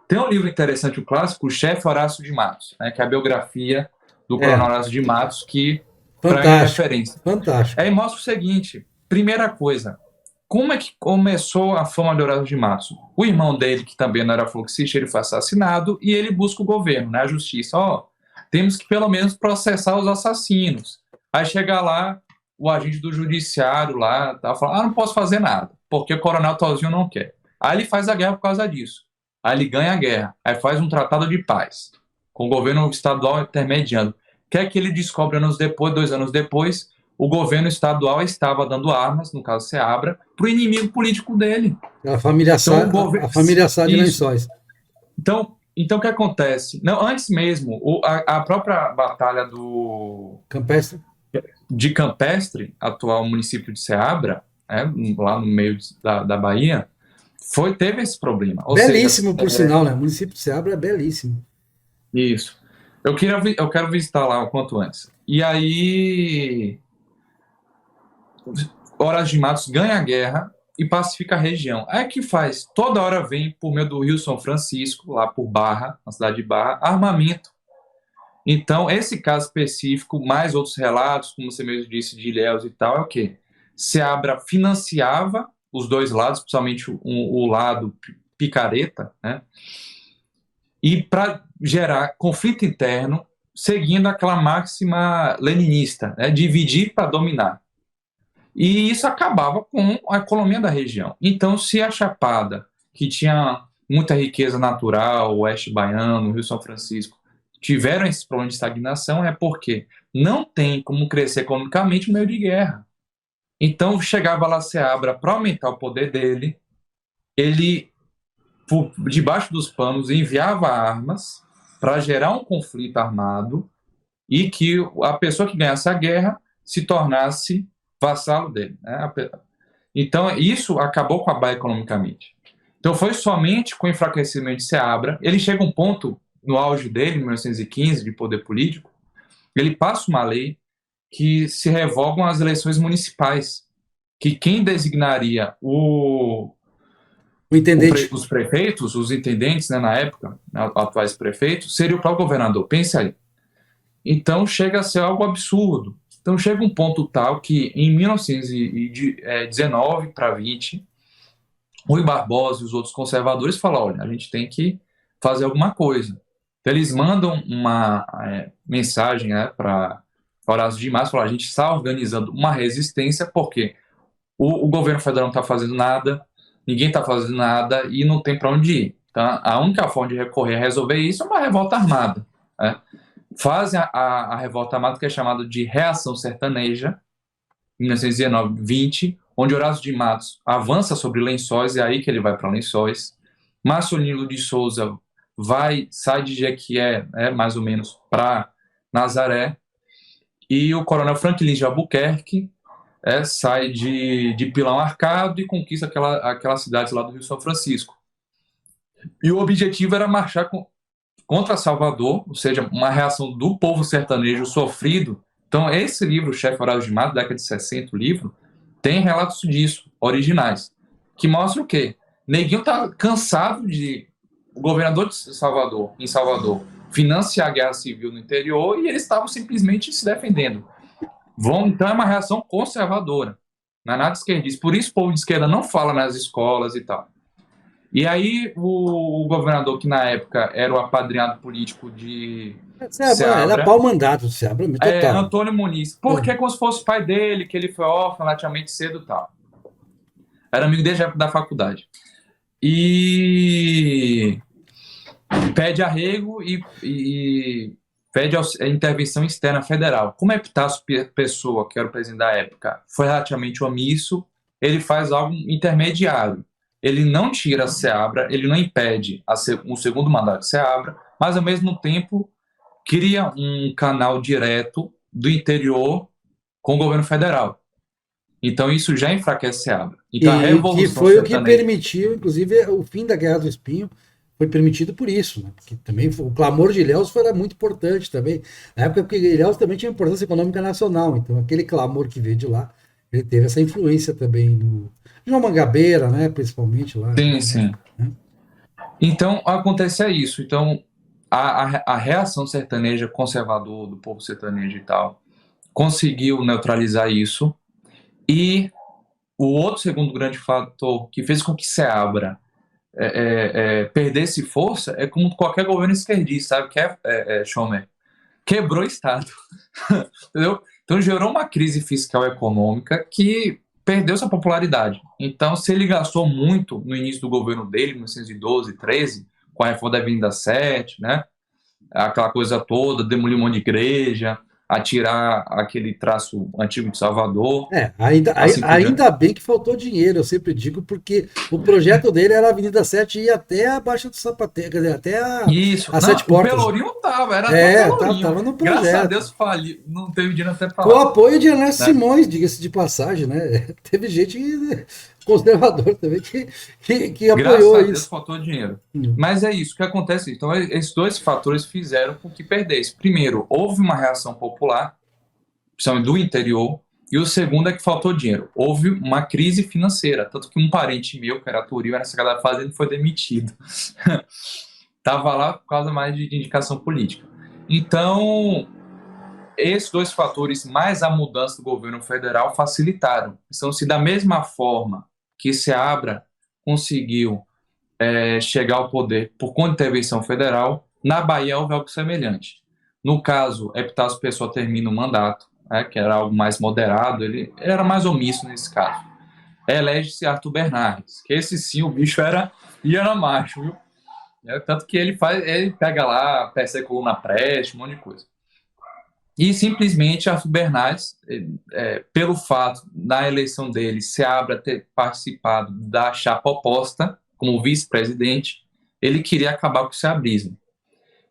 Tem um livro interessante, o clássico, O Chefe Horácio de Matos, né, que é a biografia do coronel Horácio de Matos, que para mim é referência. Fantástico. Aí mostra o seguinte, primeira coisa, como é que começou a fama de Horácio de Matos? O irmão dele, que também não era fluxista, ele foi assassinado e ele busca o governo, né, a justiça. Temos que pelo menos processar os assassinos. Aí chega lá, o agente do judiciário lá, tá falando, não posso fazer nada, porque o coronel Tozinho não quer. Aí ele faz a guerra por causa disso. Aí ele ganha a guerra. Aí faz um tratado de paz, com o governo estadual intermediando. O que é que ele descobre 2 anos depois? O governo estadual estava dando armas, no caso Seabra, para o inimigo político dele. A família Sá de Lençóis. Então, o que acontece? Não, antes mesmo, a própria batalha de Campestre, atual município de Seabra, lá no meio da Bahia, teve esse problema. Belíssimo, por sinal, né? O município de Seabra é belíssimo. Isso. Eu quero visitar lá o quanto antes. E aí, Horácio de Matos ganha a guerra e pacifica a região. Aí que faz? Toda hora vem, por meio do Rio São Francisco, lá por Barra, na cidade de Barra, armamento. Então, esse caso específico, mais outros relatos, como você mesmo disse, de Ilhéus e tal, é o quê? Seabra financiava os dois lados, principalmente o lado picareta, né? E para gerar conflito interno, seguindo aquela máxima leninista, né? Dividir para dominar. E isso acabava com a economia da região. Então, se a Chapada, que tinha muita riqueza natural, o Oeste Baiano, o Rio São Francisco, tiveram esse problema de estagnação é porque não tem como crescer economicamente no meio de guerra. Então chegava lá Seabra para aumentar o poder dele, ele, por debaixo dos panos, enviava armas para gerar um conflito armado e que a pessoa que ganhasse a guerra se tornasse vassalo dele, né? Então isso acabou com a Bahia economicamente. Então foi somente com o enfraquecimento de Seabra, ele chega a um ponto no auge dele, em 1915, de poder político, ele passa uma lei que se revogam as eleições municipais, que quem designaria intendente. os prefeitos, os intendentes, né, na época, atuais prefeitos, seria o próprio governador. Pense aí. Então chega a ser algo absurdo. Então chega um ponto tal que em 1919 para 20, Rui Barbosa e os outros conservadores falam, olha, a gente tem que fazer alguma coisa. Então, eles mandam uma mensagem, né, para Horácio de Matos, falam, a gente está organizando uma resistência porque o governo federal não está fazendo nada, ninguém está fazendo nada e não tem para onde ir. Tá? A única forma de recorrer a resolver isso é uma revolta armada. Né? Fazem a revolta armada que é chamada de Reação Sertaneja, em 1919-20, onde Horácio de Matos avança sobre Lençóis, é aí que ele vai para Lençóis. Márcio Nilo de Souza sai de Jequié, mais ou menos, para Nazaré. E o coronel Franklin de Albuquerque sai de Pilão Arcado e conquista aquelas cidades lá do Rio São Francisco. E o objetivo era marchar contra Salvador, ou seja, uma reação do povo sertanejo sofrido. Então, esse livro, O Chefe Horácio de Matos, da década de 60, o livro, tem relatos disso, originais, que mostram o quê? Neguinho tá cansado de o governador de Salvador, em Salvador, financiar a guerra civil no interior e eles estavam simplesmente se defendendo. Então é uma reação conservadora, não é nada esquerdista. Por isso o povo de esquerda não fala nas escolas e tal. E aí o governador, que na época era o apadrinhado político de Era Seabra, pau-mandato do Seabra, total. Antônio Muniz, porque é como se fosse o pai dele, que ele foi órfão relativamente cedo e tal. Era amigo desde a época da faculdade. E pede arrego e pede a intervenção externa federal. Como Epitácio Pessoa, que era o presidente da época, foi relativamente omisso, ele faz algo intermediário. Ele não tira a Seabra, ele não impede um segundo mandato de Seabra, mas ao mesmo tempo cria um canal direto do interior com o governo federal. Então isso já enfraquece Seabra. Então, a Revolução que foi Sertaneja, o que permitiu, inclusive, o fim da Guerra do Espinho foi permitido por isso, né? Porque também o clamor de Ilhéus era muito importante também. Na época, porque Ilhéus também tinha importância econômica nacional, então aquele clamor que veio de lá, ele teve essa influência também no João Mangabeira, né? Principalmente lá. Sim, sim. Né? Então acontece isso. Então a reação sertaneja conservador do povo sertanejo e tal conseguiu neutralizar isso. E o outro segundo grande fator que fez com que Seabra perdesse força é como qualquer governo esquerdista, sabe? Que Schomer, quebrou o Estado. Entendeu? Então gerou uma crise fiscal e econômica que perdeu sua popularidade. Então, se ele gastou muito no início do governo dele, em 1912, 13, com a reforma da Avenida 7, né? Aquela coisa toda, demolir um monte de igreja, atirar aquele traço antigo de Salvador. Ainda bem que faltou dinheiro, eu sempre digo, porque o projeto dele era a Avenida 7 ir até a Baixa do Sapateiro, quer dizer, até a Sete Portas. O Pelourinho tava, tava no projeto. Graças a Deus faliu, não teve dinheiro até pra lá. Com o apoio de Ernesto Simões, diga-se de passagem, né? Teve gente conservador também que apoiou Graças a Deus isso. faltou dinheiro. Mas é isso que acontece. Então, esses dois fatores fizeram com que perdesse. Primeiro, houve uma reação popular, principalmente do interior, e o segundo é que faltou dinheiro. Houve uma crise financeira, tanto que um parente meu, que era Turil, era secretário da Fazenda, foi demitido. Estava lá por causa mais de indicação política. Então, esses dois fatores, mais a mudança do governo federal, facilitaram. Então, se da mesma forma que Seabra conseguiu chegar ao poder por conta de intervenção federal, na Bahia houve algo semelhante. No caso, Epitácio Pessoa termina o mandato, que era algo mais moderado, ele era mais omisso nesse caso. Elege-se Arthur Bernardes, que esse sim, o bicho ia na macho, viu? Tanto que ele pega lá, persegue coluna preste, um monte de coisa. E simplesmente Arthur Bernardes, pelo fato da eleição dele se abre a ter participado da chapa oposta como vice-presidente, ele queria acabar com o seabrismo.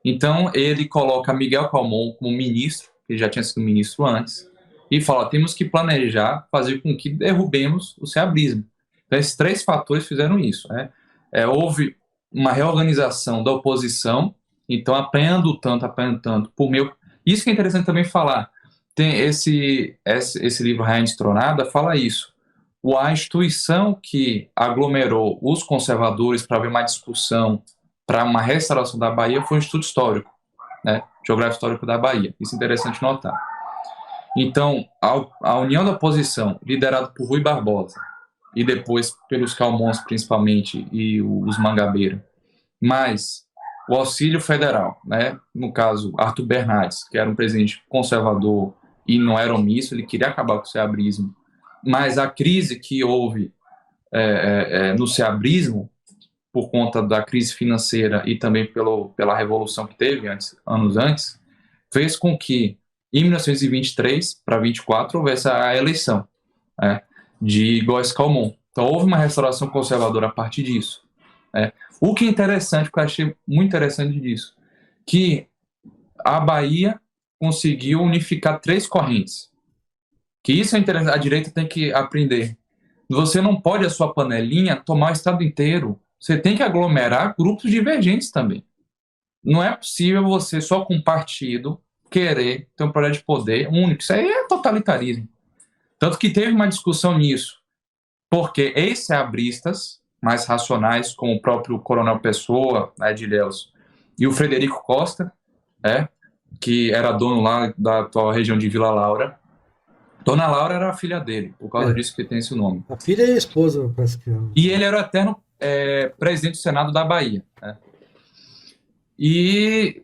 Então ele coloca Miguel Calmon como ministro, que já tinha sido ministro antes, e fala: temos que planejar, fazer com que derrubemos o seabrismo. Então esses 3 fatores fizeram isso. Houve uma reorganização da oposição, então apanhando tanto, por meio... Isso que é interessante também falar. Tem esse livro Rainha Destronada fala isso. A instituição que aglomerou os conservadores para haver uma discussão para uma restauração da Bahia foi o Instituto Histórico, né? Geográfico Histórico da Bahia. Isso é interessante notar. Então, a união da oposição, liderada por Rui Barbosa, e depois pelos Calmons principalmente, e os Mangabeira, mas o auxílio federal, né? No caso, Arthur Bernardes, que era um presidente conservador e não era omisso, ele queria acabar com o seabrismo, mas a crise que houve no seabrismo, por conta da crise financeira e também pela revolução que teve anos antes, fez com que, em 1923 para 24, houvesse a eleição de Góes Calmon. Então, houve uma restauração conservadora a partir disso. O que é interessante, que eu achei muito interessante disso, que a Bahia conseguiu unificar 3 correntes. Que isso é interessante, a direita tem que aprender. Você não pode, a sua panelinha, tomar o estado inteiro. Você tem que aglomerar grupos divergentes também. Não é possível você, só com um partido, querer ter um projeto de poder único. Isso aí é totalitarismo. Tanto que teve uma discussão nisso. Porque ex-seabristas, mais racionais, como o próprio Coronel Pessoa, de Ilhéus, e o Frederico Costa, que era dono lá da atual região de Vila Laura. Dona Laura era a filha dele, por causa disso que tem esse nome. A filha e a esposa, parece que... E ele era o eterno presidente do Senado da Bahia. E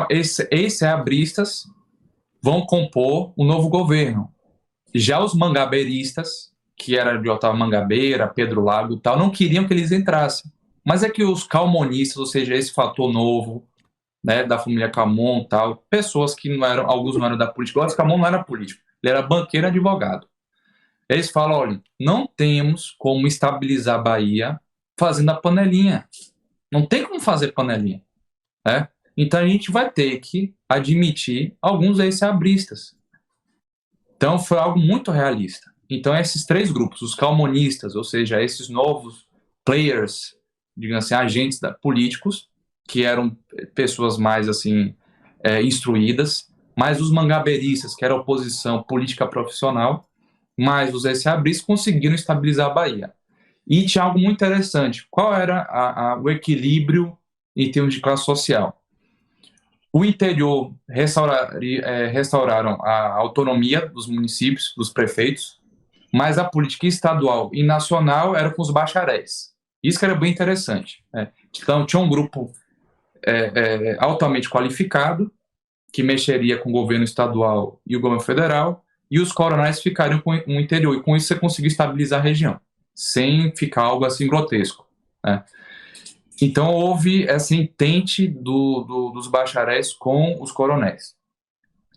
esses seabristas vão compor um novo governo. Já os mangabeiristas, que era de Otávio Mangabeira, Pedro Lago e tal, não queriam que eles entrassem. Mas é que os calmonistas, ou seja, esse fator novo, né, da família Calmon e tal, pessoas que não eram, alguns não eram da política, o Calmon não era político, ele era banqueiro e advogado. Eles falam: olha, não temos como estabilizar a Bahia fazendo a panelinha. Não tem como fazer panelinha. Então a gente vai ter que admitir alguns ex-seabristas. Então foi algo muito realista. Então esses 3 grupos, os calmonistas, ou seja, esses novos players, digamos assim, agentes políticos, que eram pessoas mais assim instruídas, mais os mangabeiristas, que era a oposição política profissional, mais os ex-seabristas, conseguiram estabilizar a Bahia. E tinha algo muito interessante. Qual era o equilíbrio em termos de classe social? O interior restauraram a autonomia dos municípios, dos prefeitos, mas a política estadual e nacional era com os bacharéis. Isso que era bem interessante. Então, tinha um grupo altamente qualificado, que mexeria com o governo estadual e o governo federal, e os coronéis ficariam com o interior, e com isso você conseguiu estabilizar a região, sem ficar algo assim grotesco. Então houve essa entente dos bacharéis com os coronéis.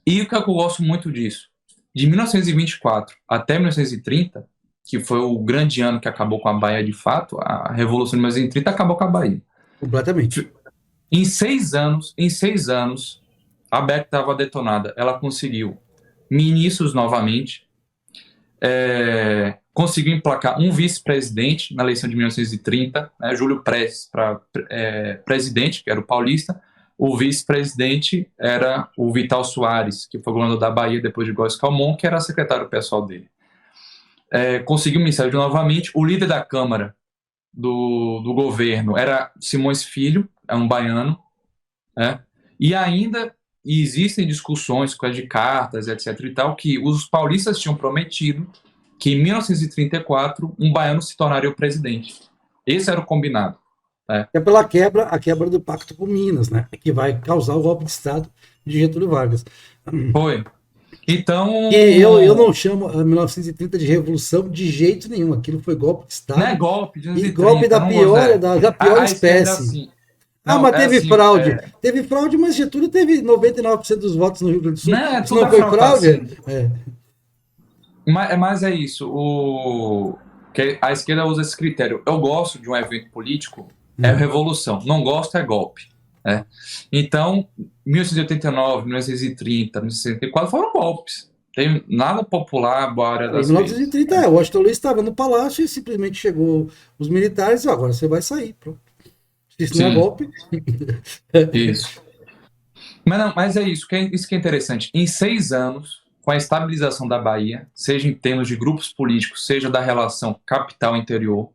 E o que eu gosto muito disso? De 1924 até 1930, que foi o grande ano que acabou com a Bahia de fato, a Revolução de 1930 acabou com a Bahia. Completamente. Em 6 anos, a BEC estava detonada. Ela conseguiu ministros novamente, conseguiu emplacar um vice-presidente na eleição de 1930, Júlio Prestes para presidente, que era o paulista. O vice-presidente era o Vital Soares, que foi governador da Bahia depois de Góes Calmon, que era secretário pessoal dele. Conseguiu o ministério novamente. O líder da Câmara do governo era Simões Filho, um baiano, e ainda existem discussões com as de cartas, etc. e tal, que os paulistas tinham prometido que em 1934 um baiano se tornaria o presidente. Esse era o combinado. É pela a quebra do pacto com Minas, né? Que vai causar o golpe de Estado de Getúlio Vargas. Foi. Então... Eu não chamo a 1930 de revolução de jeito nenhum. Aquilo foi golpe de Estado. Não é golpe de 1930. E golpe da pior espécie. Assim. Ah, Não, mas é teve assim, fraude. Teve fraude, mas Getúlio teve 99% dos votos no Rio Grande do Sul. né, Isso tudo não é foi fraude, tá fraude? assim. É. Mas é isso, que a esquerda usa esse critério. Eu gosto de um evento político, é Hum. revolução. Não gosto, é golpe. Né? Então, 1989, 1930, 1964 foram golpes. Tem nada popular a maioria Em das vezes. 1930, Né? o Washington Luiz estava no palácio e simplesmente chegou os militares e agora você vai sair. Pronto. Se isso não é Sim, golpe. isso. Mas, não, mas é isso, isso que é interessante. Em 6 anos, com a estabilização da Bahia, seja em termos de grupos políticos, seja da relação capital-interior,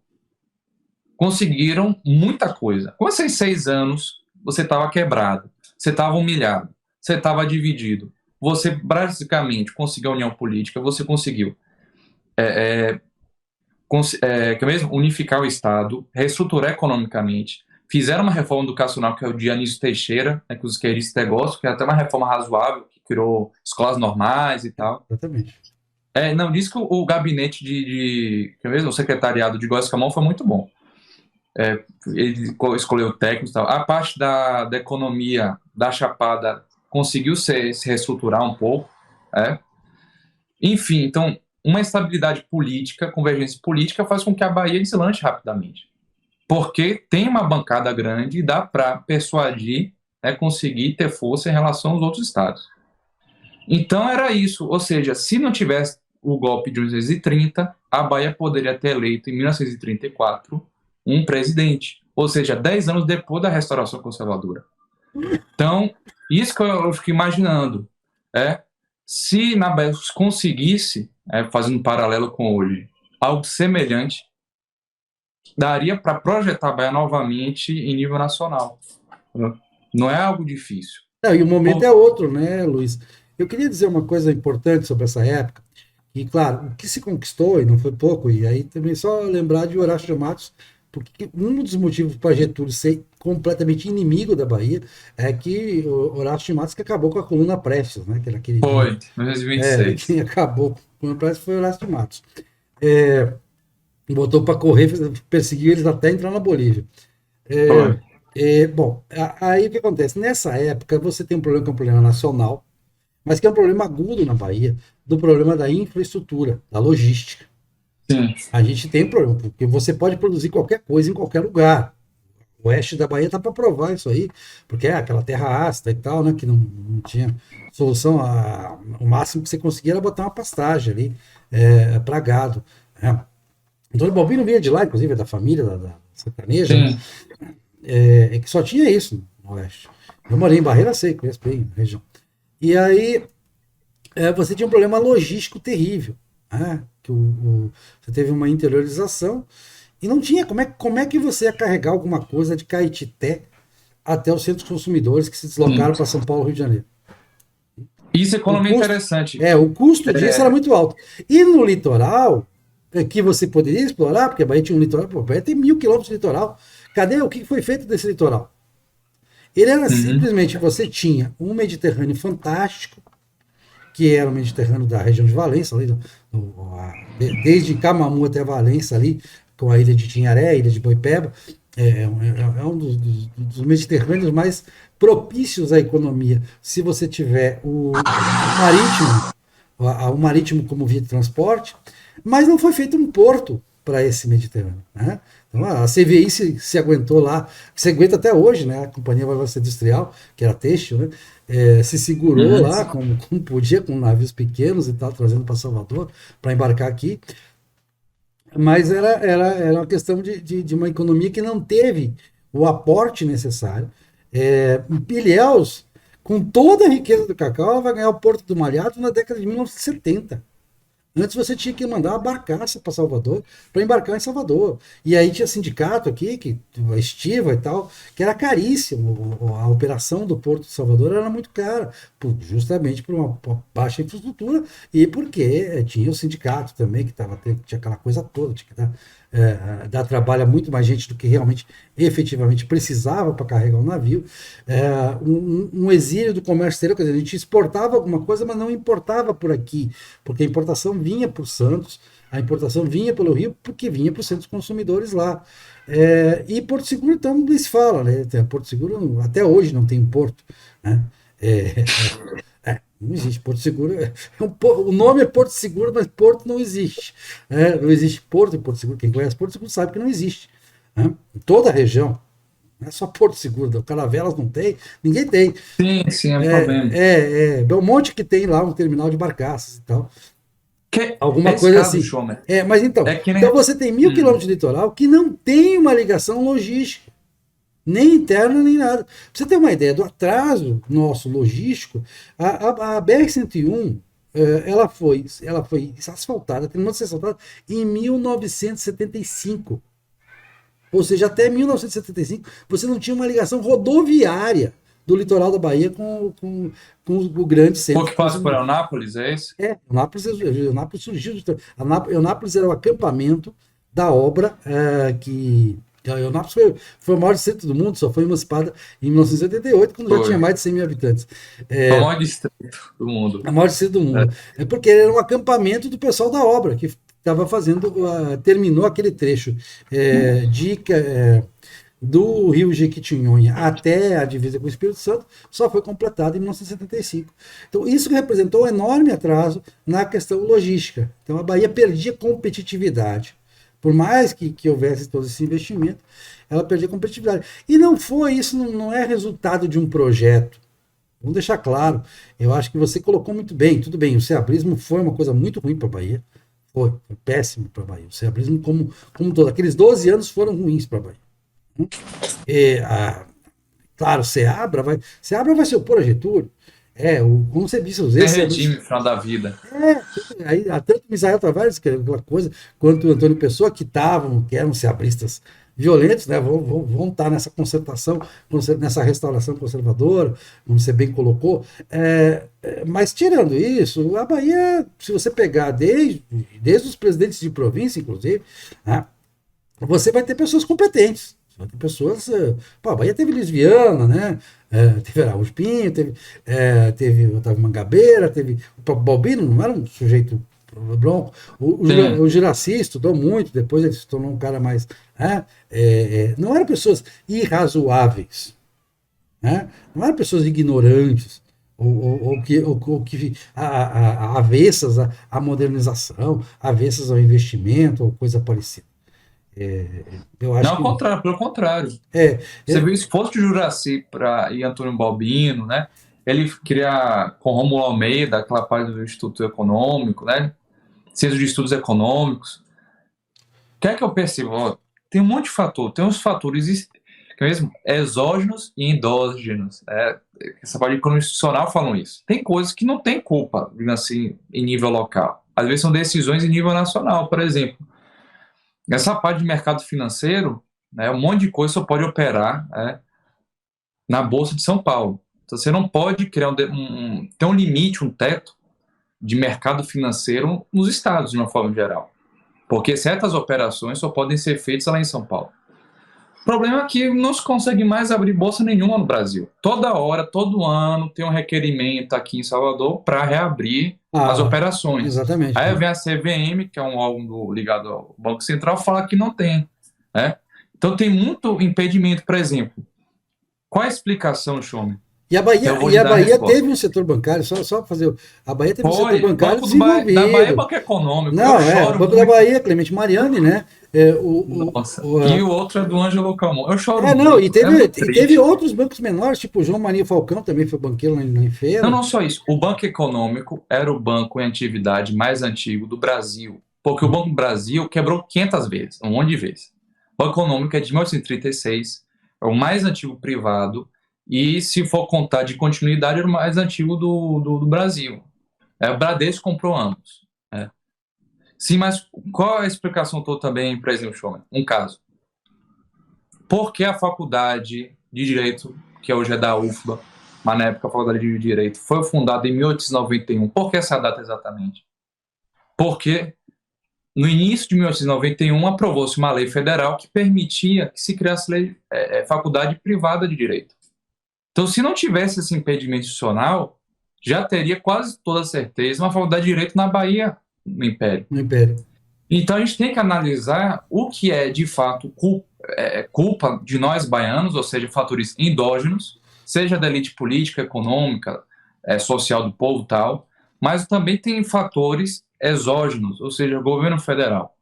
conseguiram muita coisa. Com esses 6 anos, você estava quebrado, você estava humilhado, você estava dividido. Você basicamente conseguiu a união política, você conseguiu que é mesmo unificar o Estado, reestruturar economicamente. Fizeram uma reforma educacional que é o de Anísio Teixeira, né, que os esquerdistas gostam, que é até uma reforma razoável, que criou escolas normais e tal. Exatamente. Não, diz que o gabinete que é mesmo, o secretariado de Góes Camão foi muito bom. Ele escolheu técnicos e tal. A parte da economia da Chapada conseguiu se reestruturar um pouco. É. Enfim, então, uma estabilidade política, convergência política, faz com que a Bahia deslanche rapidamente. Porque tem uma bancada grande e dá para persuadir, né, conseguir ter força em relação aos outros estados. Então era isso, ou seja, se não tivesse o golpe de 1930, a Bahia poderia ter eleito em 1934 um presidente, ou seja, 10 anos depois da restauração conservadora. Então, isso que eu fico imaginando, se na Bahia conseguisse, fazendo um paralelo com hoje, algo semelhante, daria para projetar a Bahia novamente em nível nacional. Não é algo difícil. Não, e o momento Por... é outro, né, Luiz? Eu queria dizer uma coisa importante sobre essa época, e claro, o que se conquistou, e não foi pouco, e aí também só lembrar de Horácio de Matos, porque um dos motivos para Getúlio ser completamente inimigo da Bahia é que o Horácio de Matos que acabou com a coluna Prestes, né, que era aquele Foi, 1926. quem acabou com a coluna Prestes foi Horácio de Matos. É, botou para correr, perseguiu eles até entrar na Bolívia. Foi. Bom, aí o que acontece? Nessa época você tem um problema que é um problema nacional, mas que é um problema agudo na Bahia, do problema da infraestrutura, da logística. Sim. A gente tem problema, porque você pode produzir qualquer coisa em qualquer lugar. O oeste da Bahia está para provar isso aí, porque é aquela terra ácida e tal, né, que não tinha solução. O máximo que você conseguia era botar uma pastagem ali para gado. Né? Antônio Balbino vinha de lá, inclusive, é da família da sertaneja, né? Sim. Que só tinha isso no oeste. Eu morei em Barreira Seca, conheço bem a região. E aí você tinha um problema logístico terrível. Né? Que você teve uma interiorização e não tinha como é que você ia carregar alguma coisa de Caetité até os centros consumidores que se deslocaram para São Paulo, Rio de Janeiro. Isso é O economia custo, interessante. o custo disso era muito alto. E no litoral, que você poderia explorar, porque a Bahia tinha um litoral, a Bahia tem 1.000 quilômetros de litoral. Cadê o que foi feito desse litoral? Ele era simplesmente, você tinha um Mediterrâneo fantástico, que era o Mediterrâneo da região de Valença, ali, desde Camamu até Valença, ali, com a ilha de Tinharé, a ilha de Boipeba, é um dos Mediterrâneos mais propícios à economia. Se você tiver o marítimo, o marítimo como via de transporte, mas não foi feito um porto para esse Mediterrâneo. Né? Então a CVI se aguentou lá, se aguenta até hoje, né? A Companhia Valência Industrial, que era têxtil, né? Se segurou lá, como podia, com navios pequenos e tal, trazendo para Salvador, para embarcar aqui. Mas era uma questão de uma economia que não teve o aporte necessário. Ilhéus, com toda a riqueza do cacau, ela vai ganhar o Porto do Malhado na década de 1970. Antes você tinha que mandar uma barcaça para Salvador, para embarcar em Salvador. E aí tinha sindicato aqui, a Estiva e tal, que era caríssimo. A operação do Porto de Salvador era muito cara, justamente por uma baixa infraestrutura e porque tinha o sindicato também, que tinha aquela coisa toda, tinha que dar trabalho a muito mais gente do que realmente, efetivamente, precisava para carregar um navio. Um exílio do comércio exterior, quer dizer, a gente exportava alguma coisa, mas não importava por aqui, porque a importação vinha por Santos, A importação vinha pelo Rio porque vinha para os centros consumidores lá. E Porto Seguro, então, nem se fala, né? Porto Seguro até hoje não tem porto, né? É, não existe. Porto Seguro. O nome é Porto Seguro, mas Porto não existe. Não existe Porto em Porto Seguro. Quem conhece Porto Seguro sabe que não existe. Né? Em toda a região. Não é só Porto Seguro. Caravelas não tem, ninguém tem. Sim, sim, é um problema. Belmonte que tem lá um terminal de barcaças e tal. Alguma Esse coisa caso, assim. Schomer, Mas então, é que nem. então você tem 1.000 quilômetros de litoral que não tem uma ligação logística. Nem interna, nem nada. Pra você ter uma ideia do atraso nosso logístico, a BR-101 ela foi asfaltada, terminou de ser asfaltada em 1975. Ou seja, até 1975 você não tinha uma ligação rodoviária do litoral da Bahia com o grande centro. Porque passa por Eunápolis, é isso? Eunápolis surgiu. Eunápolis era o acampamento da obra que. A Eunápolis foi o maior centro do mundo, só foi emancipada em 1988, quando já tinha mais de 100 mil habitantes. O maior distrito do mundo. A maior distrito do mundo. É porque era um acampamento do pessoal da obra, que estava fazendo, terminou aquele trecho do Rio Jequitinhonha até a divisa com o Espírito Santo, só foi completado em 1975. Então, isso representou um enorme atraso na questão logística. Então, a Bahia perdia competitividade. Por mais que houvesse todo esse investimento, ela perdia competitividade. E não foi isso, não é resultado de um projeto. Vamos deixar claro. Eu acho que você colocou muito bem. Tudo bem, o seabrismo foi uma coisa muito ruim para a Bahia. Foi péssimo para a Bahia. O seabrismo como todo. Aqueles 12 anos foram ruins para a Bahia. Claro, Seabra vai se opor a Getúlio. Como você disse, os Tem regime no final da vida. Aí, tanto Misael Tavares, que é aquela coisa, quanto o Antônio Pessoa, que eram seabristas violentos, né, vão estar nessa concertação, nessa restauração conservadora, como você bem colocou. Mas, tirando isso, a Bahia, se você pegar desde os presidentes de província, inclusive, né, você vai ter pessoas competentes. Tem pessoas. A Bahia teve Luiz Viana, né? Teve Araújo Pinho, teve Otávio Mangabeira, teve. O Balbino não era um sujeito bronco. O Juraci estudou muito, depois ele se tornou um cara mais. Não eram pessoas irrazoáveis. Né? Não eram pessoas ignorantes. Ou que avessas à modernização, avessas ao investimento, ou coisa parecida. Eu acho Não, pelo contrário. Você viu o esforço de Juraci e Antônio Balbino, né? Ele queria, com Rômulo Almeida, aquela parte do Instituto Econômico, né? Centro de Estudos Econômicos. O que é que eu percebo? Tem um monte de fator. Tem uns fatores que mesmo exógenos e endógenos. Essa parte constitucional falam isso. Tem coisas que não tem culpa, digamos assim, em nível local. Às vezes são decisões em nível nacional, por exemplo. Essa parte de mercado financeiro, né, um monte de coisa só pode operar na Bolsa de São Paulo. Então, você não pode criar ter um limite, um teto de mercado financeiro nos estados, de uma forma geral. Porque certas operações só podem ser feitas lá em São Paulo. O problema é que não se consegue mais abrir bolsa nenhuma no Brasil. Toda hora, todo ano, tem um requerimento aqui em Salvador para reabrir as operações. Exatamente. Aí vem a CVM, que é um órgão ligado ao Banco Central, fala que não tem. Né? Então tem muito impedimento, por exemplo. Qual a explicação, Schomer? E a Bahia teve um setor bancário, só fazer. A Bahia teve um setor bancário desenvolvido. Da Bahia é banco econômico. Não, o Banco da Bahia, Clemente Mariani, né? E o outro é do Ângelo Calmon. Eu choro muito. E teve outros bancos menores, tipo o João Maria Falcão também foi banqueiro lá em Feira. Não só isso. O Banco Econômico era o banco em atividade mais antigo do Brasil. Porque o Banco do Brasil quebrou 500 vezes, um monte de vezes. O Banco Econômico é de 1836, é o mais antigo privado. E, se for contar de continuidade, era o mais antigo do Brasil. O Bradesco comprou ambos. Sim, mas qual a explicação toda também, por exemplo, Schomer? Um caso. Por que a faculdade de Direito, que hoje é da UFBA, mas na época a faculdade de Direito, foi fundada em 1891? Por que essa data exatamente? Porque no início de 1891 aprovou-se uma lei federal que permitia que se criasse faculdade privada de Direito. Então, se não tivesse esse impedimento institucional, já teria quase toda certeza uma faculdade de Direito na Bahia, no Império. Então a gente tem que analisar o que é de fato culpa de nós baianos, ou seja, fatores endógenos, seja da elite política, econômica, social do povo e tal, mas também tem fatores exógenos, ou seja, governo federal.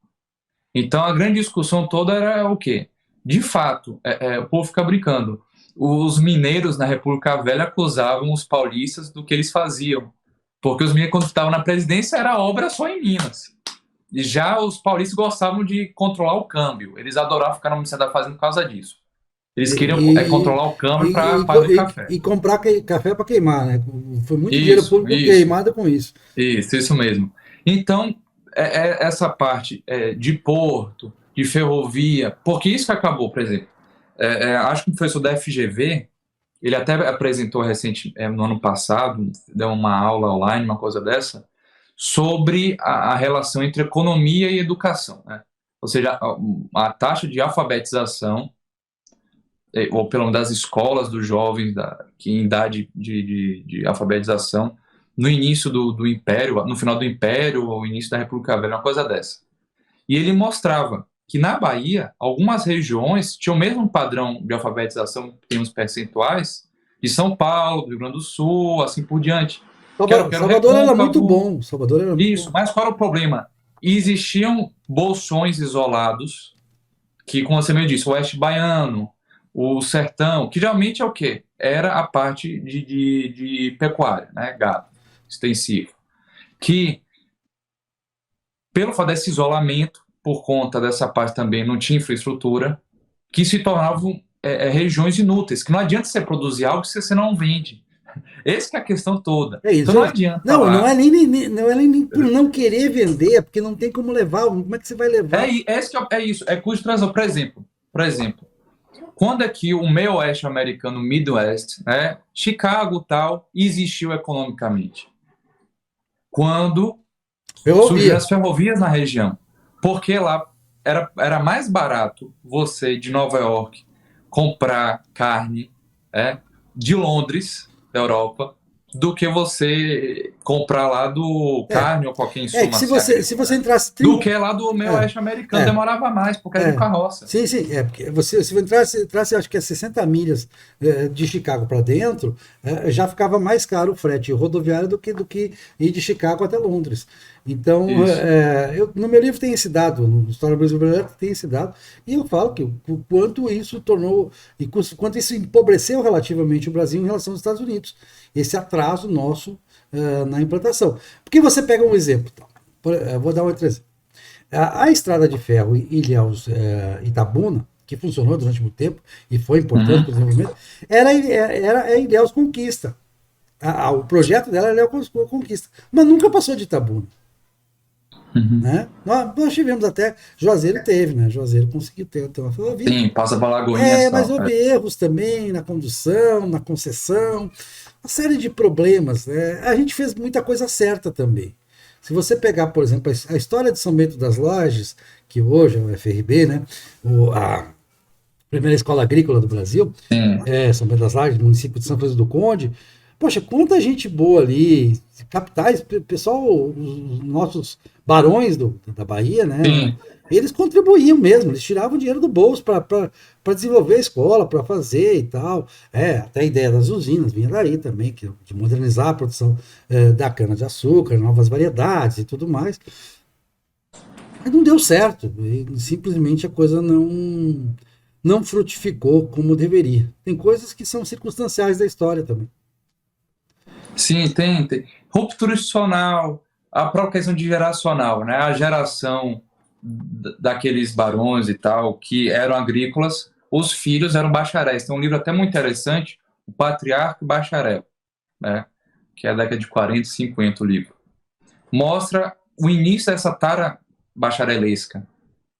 Então a grande discussão toda era o quê? De fato, o povo fica brincando. Os mineiros na República Velha acusavam os paulistas do que eles faziam, porque os mineiros, quando estavam na presidência, era obra só em Minas. E já os paulistas gostavam de controlar o câmbio. Eles adoravam ficar no Ministério da Fazenda por causa disso. Eles queriam controlar o câmbio para fazer café. E comprar café para queimar, né? Foi muito dinheiro Isso, público queimado com isso. Isso mesmo. Então, essa parte de porto, de ferrovia, porque isso que acabou, por exemplo. Acho que o professor da FGV, ele até apresentou no ano passado, deu uma aula online, uma coisa dessa, sobre a relação entre economia e educação, né? Ou seja, a taxa de alfabetização, ou pelo menos das escolas dos jovens que em idade de alfabetização, no início do Império, no final do Império, ou início da República Velha, uma coisa dessa. E ele mostrava que na Bahia, algumas regiões tinham o mesmo padrão de alfabetização em termos percentuais de São Paulo, do Rio Grande do Sul, assim por diante. Salvador era muito bom. Salvador era muito Isso, mas qual era o problema? Existiam bolsões isolados, que, como você me disse, o Oeste Baiano, o Sertão, que geralmente é o quê? Era a parte de pecuária, né? Gado extensivo. Que, pelo fato desse isolamento, por conta dessa parte também não tinha infraestrutura, que se tornavam regiões inúteis, que não adianta você produzir algo se você não vende. Essa que é a questão toda. É isso. Então não adianta. Não é nem por não querer vender, é porque não tem como levar. Como é que você vai levar? É isso, é custo de transação. Por exemplo, quando aqui o meio oeste americano, Midwest, né, Chicago tal, existiu economicamente? Quando surgiram as ferrovias na região. Porque lá era mais barato você, de Nova York, comprar carne de Londres, da Europa, do que você comprar lá do carne ou qualquer insumo. Se você entrasse... Do que lá do meio oeste americano, demorava mais, porque era de carroça. Sim, porque se entrasse, acho que é 60 milhas de Chicago para dentro, já ficava mais caro o frete rodoviário do que ir de Chicago até Londres. Então, no meu livro tem esse dado, no História Brasileira tem esse dado, e eu falo que o quanto isso tornou, e quanto isso empobreceu relativamente o Brasil em relação aos Estados Unidos, esse atraso nosso na implantação. Porque você pega um exemplo, vou dar um outro exemplo. A estrada de ferro Ilhéus-Itabuna, que funcionou durante muito tempo e foi importante para o desenvolvimento, era Ilhéus Conquista. O projeto dela era Ilhéus Conquista, mas nunca passou de Itabuna. Né? Nós tivemos até, Juazeiro teve, né? Juazeiro conseguiu ter uma ferrovia. Sim, passa para Lagoinha. Mas houve erros também na condução, na concessão, uma série de problemas. Né? A gente fez muita coisa certa também. Se você pegar, por exemplo, a história de São Bento das Lages, que hoje é o FRB, né? A primeira escola agrícola do Brasil, São Bento das Lages, município de São Francisco do Conde. Poxa, quanta gente boa ali, capitais, pessoal, os nossos barões da Bahia, né? Sim. Eles contribuíam mesmo, eles tiravam dinheiro do bolso para desenvolver a escola, para fazer e tal. Até a ideia das usinas vinha daí também, de modernizar a produção da cana-de-açúcar, novas variedades e tudo mais. Mas não deu certo, simplesmente a coisa não frutificou como deveria. Tem coisas que são circunstanciais da história também. Sim, tem. Ruptura institucional, a própria questão de geracional, né? A geração daqueles barões e tal, que eram agrícolas, os filhos eram bacharéis. Tem um livro até muito interessante, O Patriarca e o Bacharel, né? Que é da década de 40, 50 o livro. Mostra o início dessa tara bacharelesca.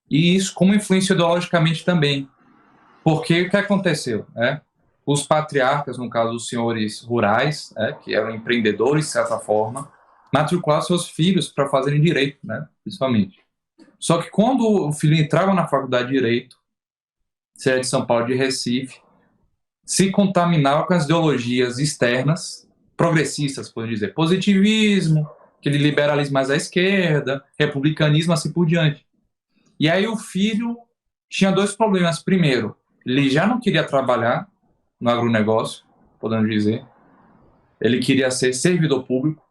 E isso como influencia ideologicamente também. Porque o que aconteceu, né? Os patriarcas, no caso os senhores rurais, que eram empreendedores, de certa forma, matriculavam seus filhos para fazerem direito, né, principalmente. Só que quando o filho entrava na faculdade de Direito, seja de São Paulo, de Recife, se contaminava com as ideologias externas, progressistas, podemos dizer, positivismo, aquele liberalismo mais à esquerda, republicanismo, assim por diante. E aí o filho tinha dois problemas. Primeiro, ele já não queria trabalhar no agronegócio, podemos dizer. Ele queria ser servidor público.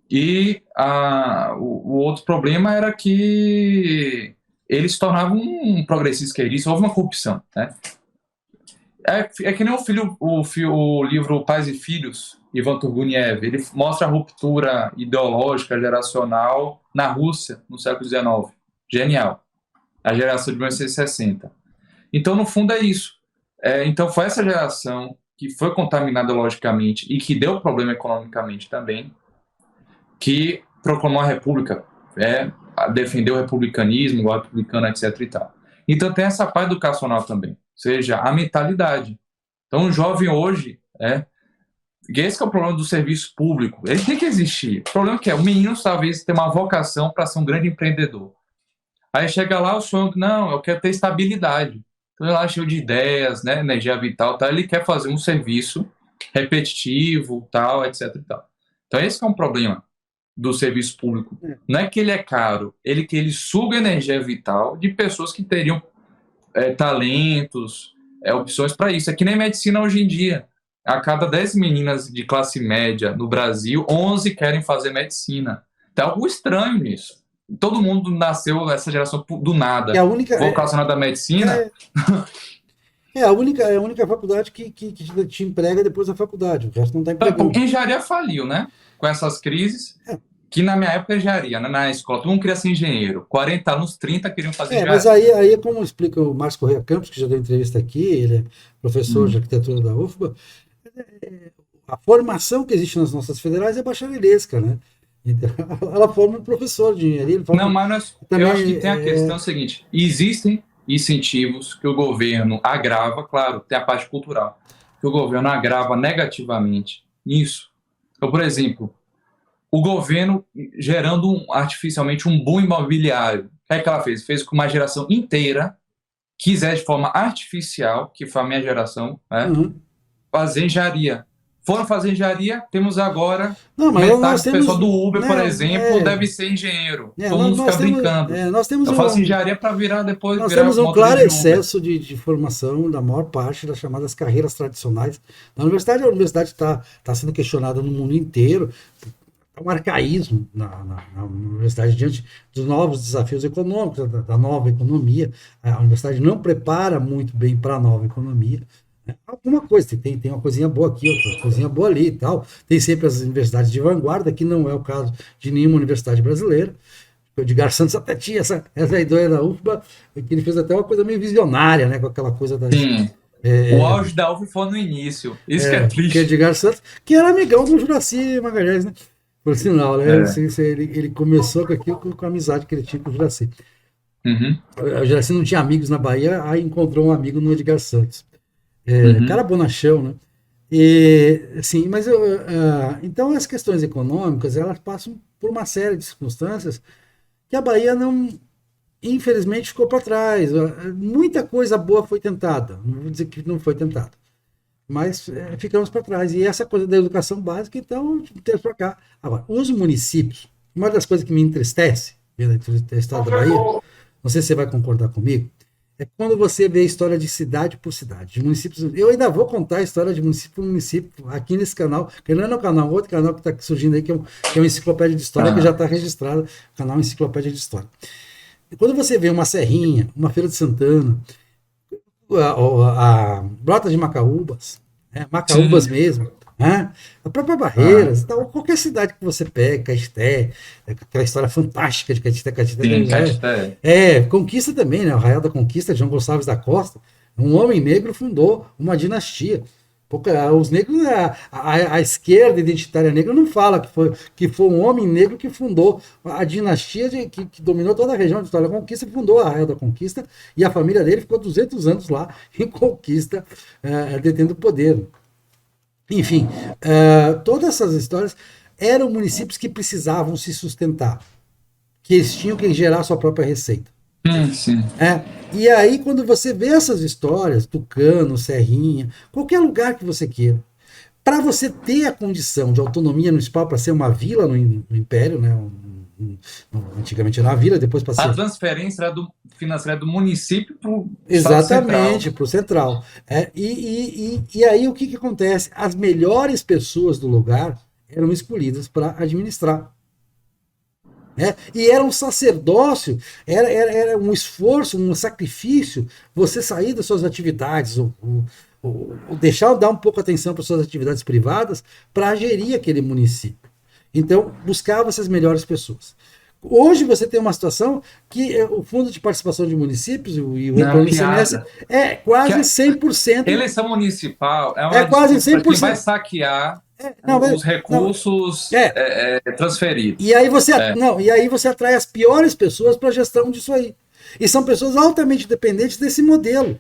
E o outro problema era que ele se tornava um progressista esquerdista, houve uma corrupção, né? É que nem o livro Pais e Filhos, Ivan Turguniev, ele mostra a ruptura ideológica, geracional na Rússia, no século XIX. Genial. A geração de 1960. Então, no fundo, é isso. Então, foi essa geração que foi contaminada logicamente e que deu problema economicamente também, que proclamou a República, defendeu o republicanismo, igual republicano, etc. e tal. Então, tem essa parte educacional também, ou seja, a mentalidade. Então, o jovem hoje, esse é o problema do serviço público, ele tem que existir. O problema é que o menino talvez tenha uma vocação para ser um grande empreendedor. Aí chega lá o sonho, não, eu quero ter estabilidade. Então ele lá cheio de ideias, né, energia vital, tal, ele quer fazer um serviço repetitivo, tal, etc. e tal. Então esse é um problema do serviço público. Não é que ele é caro, que ele suga energia vital de pessoas que teriam talentos, opções para isso. É que nem medicina hoje em dia. A cada 10 meninas de classe média no Brasil, 11 querem fazer medicina. Tem algo estranho nisso. Todo mundo nasceu, essa geração, do nada. Vocacionada da medicina. A única faculdade que te emprega depois da faculdade. O resto não está empregando. Porque a engenharia faliu, né? Com essas crises. Que na minha época, engenharia, né? Na escola, todo mundo queria ser engenheiro. 40 alunos, 30 queriam fazer engenharia. Mas aí é como explica o Márcio Correia Campos, que já deu entrevista aqui, ele é professor de arquitetura da UFBA. A formação que existe nas nossas federais é bacharelesca, né? Então, ela forma um professor de engenharia. Mas também, eu acho que tem a questão seguinte: existem incentivos que o governo agrava, claro, tem a parte cultural, que o governo agrava negativamente nisso. Então, por exemplo, o governo gerando artificialmente um boom imobiliário. O que ela fez? Fez com uma geração inteira quiser de forma artificial, que foi a minha geração, fazer engenharia. Foram fazer engenharia, temos agora metade do pessoal do Uber, por exemplo, deve ser engenheiro. Todo mundo fica brincando. Eu faço engenharia para virar depois. Nós temos um claro excesso de formação da maior parte das chamadas carreiras tradicionais na universidade. A universidade está sendo questionada no mundo inteiro. Há um arcaísmo na universidade diante dos novos desafios econômicos, da nova economia. A universidade não prepara muito bem para a nova economia. Alguma coisa, tem uma coisinha boa aqui, outra coisinha boa ali e tal. Tem sempre as universidades de vanguarda, que não é o caso de nenhuma universidade brasileira. O Edgar Santos até tinha essa ideia da UFBA, que ele fez até uma coisa meio visionária, né, com aquela coisa da... Sim. O auge da UFBA foi no início. Isso que é triste. Que Edgar Santos, que era amigão do Juracy Magalhães, né? Por sinal, né? Ele começou com aquilo com a amizade que ele tinha com o Juracy. O Juracy não tinha amigos na Bahia, aí encontrou um amigo no Edgar Santos. Cara bonachão, né? Sim, mas então as questões econômicas, elas passam por uma série de circunstâncias que a Bahia não, infelizmente, ficou para trás. Muita coisa boa foi tentada, não vou dizer que não foi tentada, mas ficamos para trás. E essa coisa da educação básica, então, temos para cá. Agora, os municípios, uma das coisas que me entristece vendo a história da Bahia, não sei se você vai concordar comigo, é quando você vê a história de cidade por cidade, de municípios. Eu ainda vou contar a história de município por município aqui nesse canal, que não é no canal, outro canal que está surgindo aí, que é uma enciclopédia de história, que já está registrado, canal Enciclopédia de História. E quando você vê uma Serrinha, uma Feira de Santana, a Brota de Macaúbas, Macaúbas mesmo, a própria Barreiras, então, qualquer cidade que você pega, Caeté, aquela história fantástica de Caeté, Conquista também, né? O Arraial da Conquista, João Gonçalves da Costa, um homem negro fundou uma dinastia. Os negros, a esquerda identitária negra não fala que foi um homem negro que fundou a dinastia que dominou toda a região de Vitória da Conquista, que fundou a Arraial da Conquista, e a família dele ficou 200 anos lá em Conquista, detendo o poder. Enfim, todas essas histórias eram municípios que precisavam se sustentar, que eles tinham que gerar sua própria receita. Sim. E aí, quando você vê essas histórias, Tucano, Serrinha, qualquer lugar que você queira, Para você ter a condição de autonomia municipal para ser uma vila no Império, né? Antigamente era uma vila, depois para A ser. transferência financeira do município para o Estado Central. Exatamente, para o central. E aí o que acontece? As melhores pessoas do lugar eram escolhidas para administrar. E era um sacerdócio, era um esforço, um sacrifício, você sair das suas atividades, deixar dar um pouco atenção para suas atividades privadas para gerir aquele município. Então, buscava essas melhores pessoas. Hoje você tem uma situação que o Fundo de Participação de Municípios e o retorno do ICMS é quase 100%. Eleição municipal é uma quase 100%. Quem vai saquear os recursos transferidos. E aí você atrai as piores pessoas para a gestão disso aí. E são pessoas altamente dependentes desse modelo.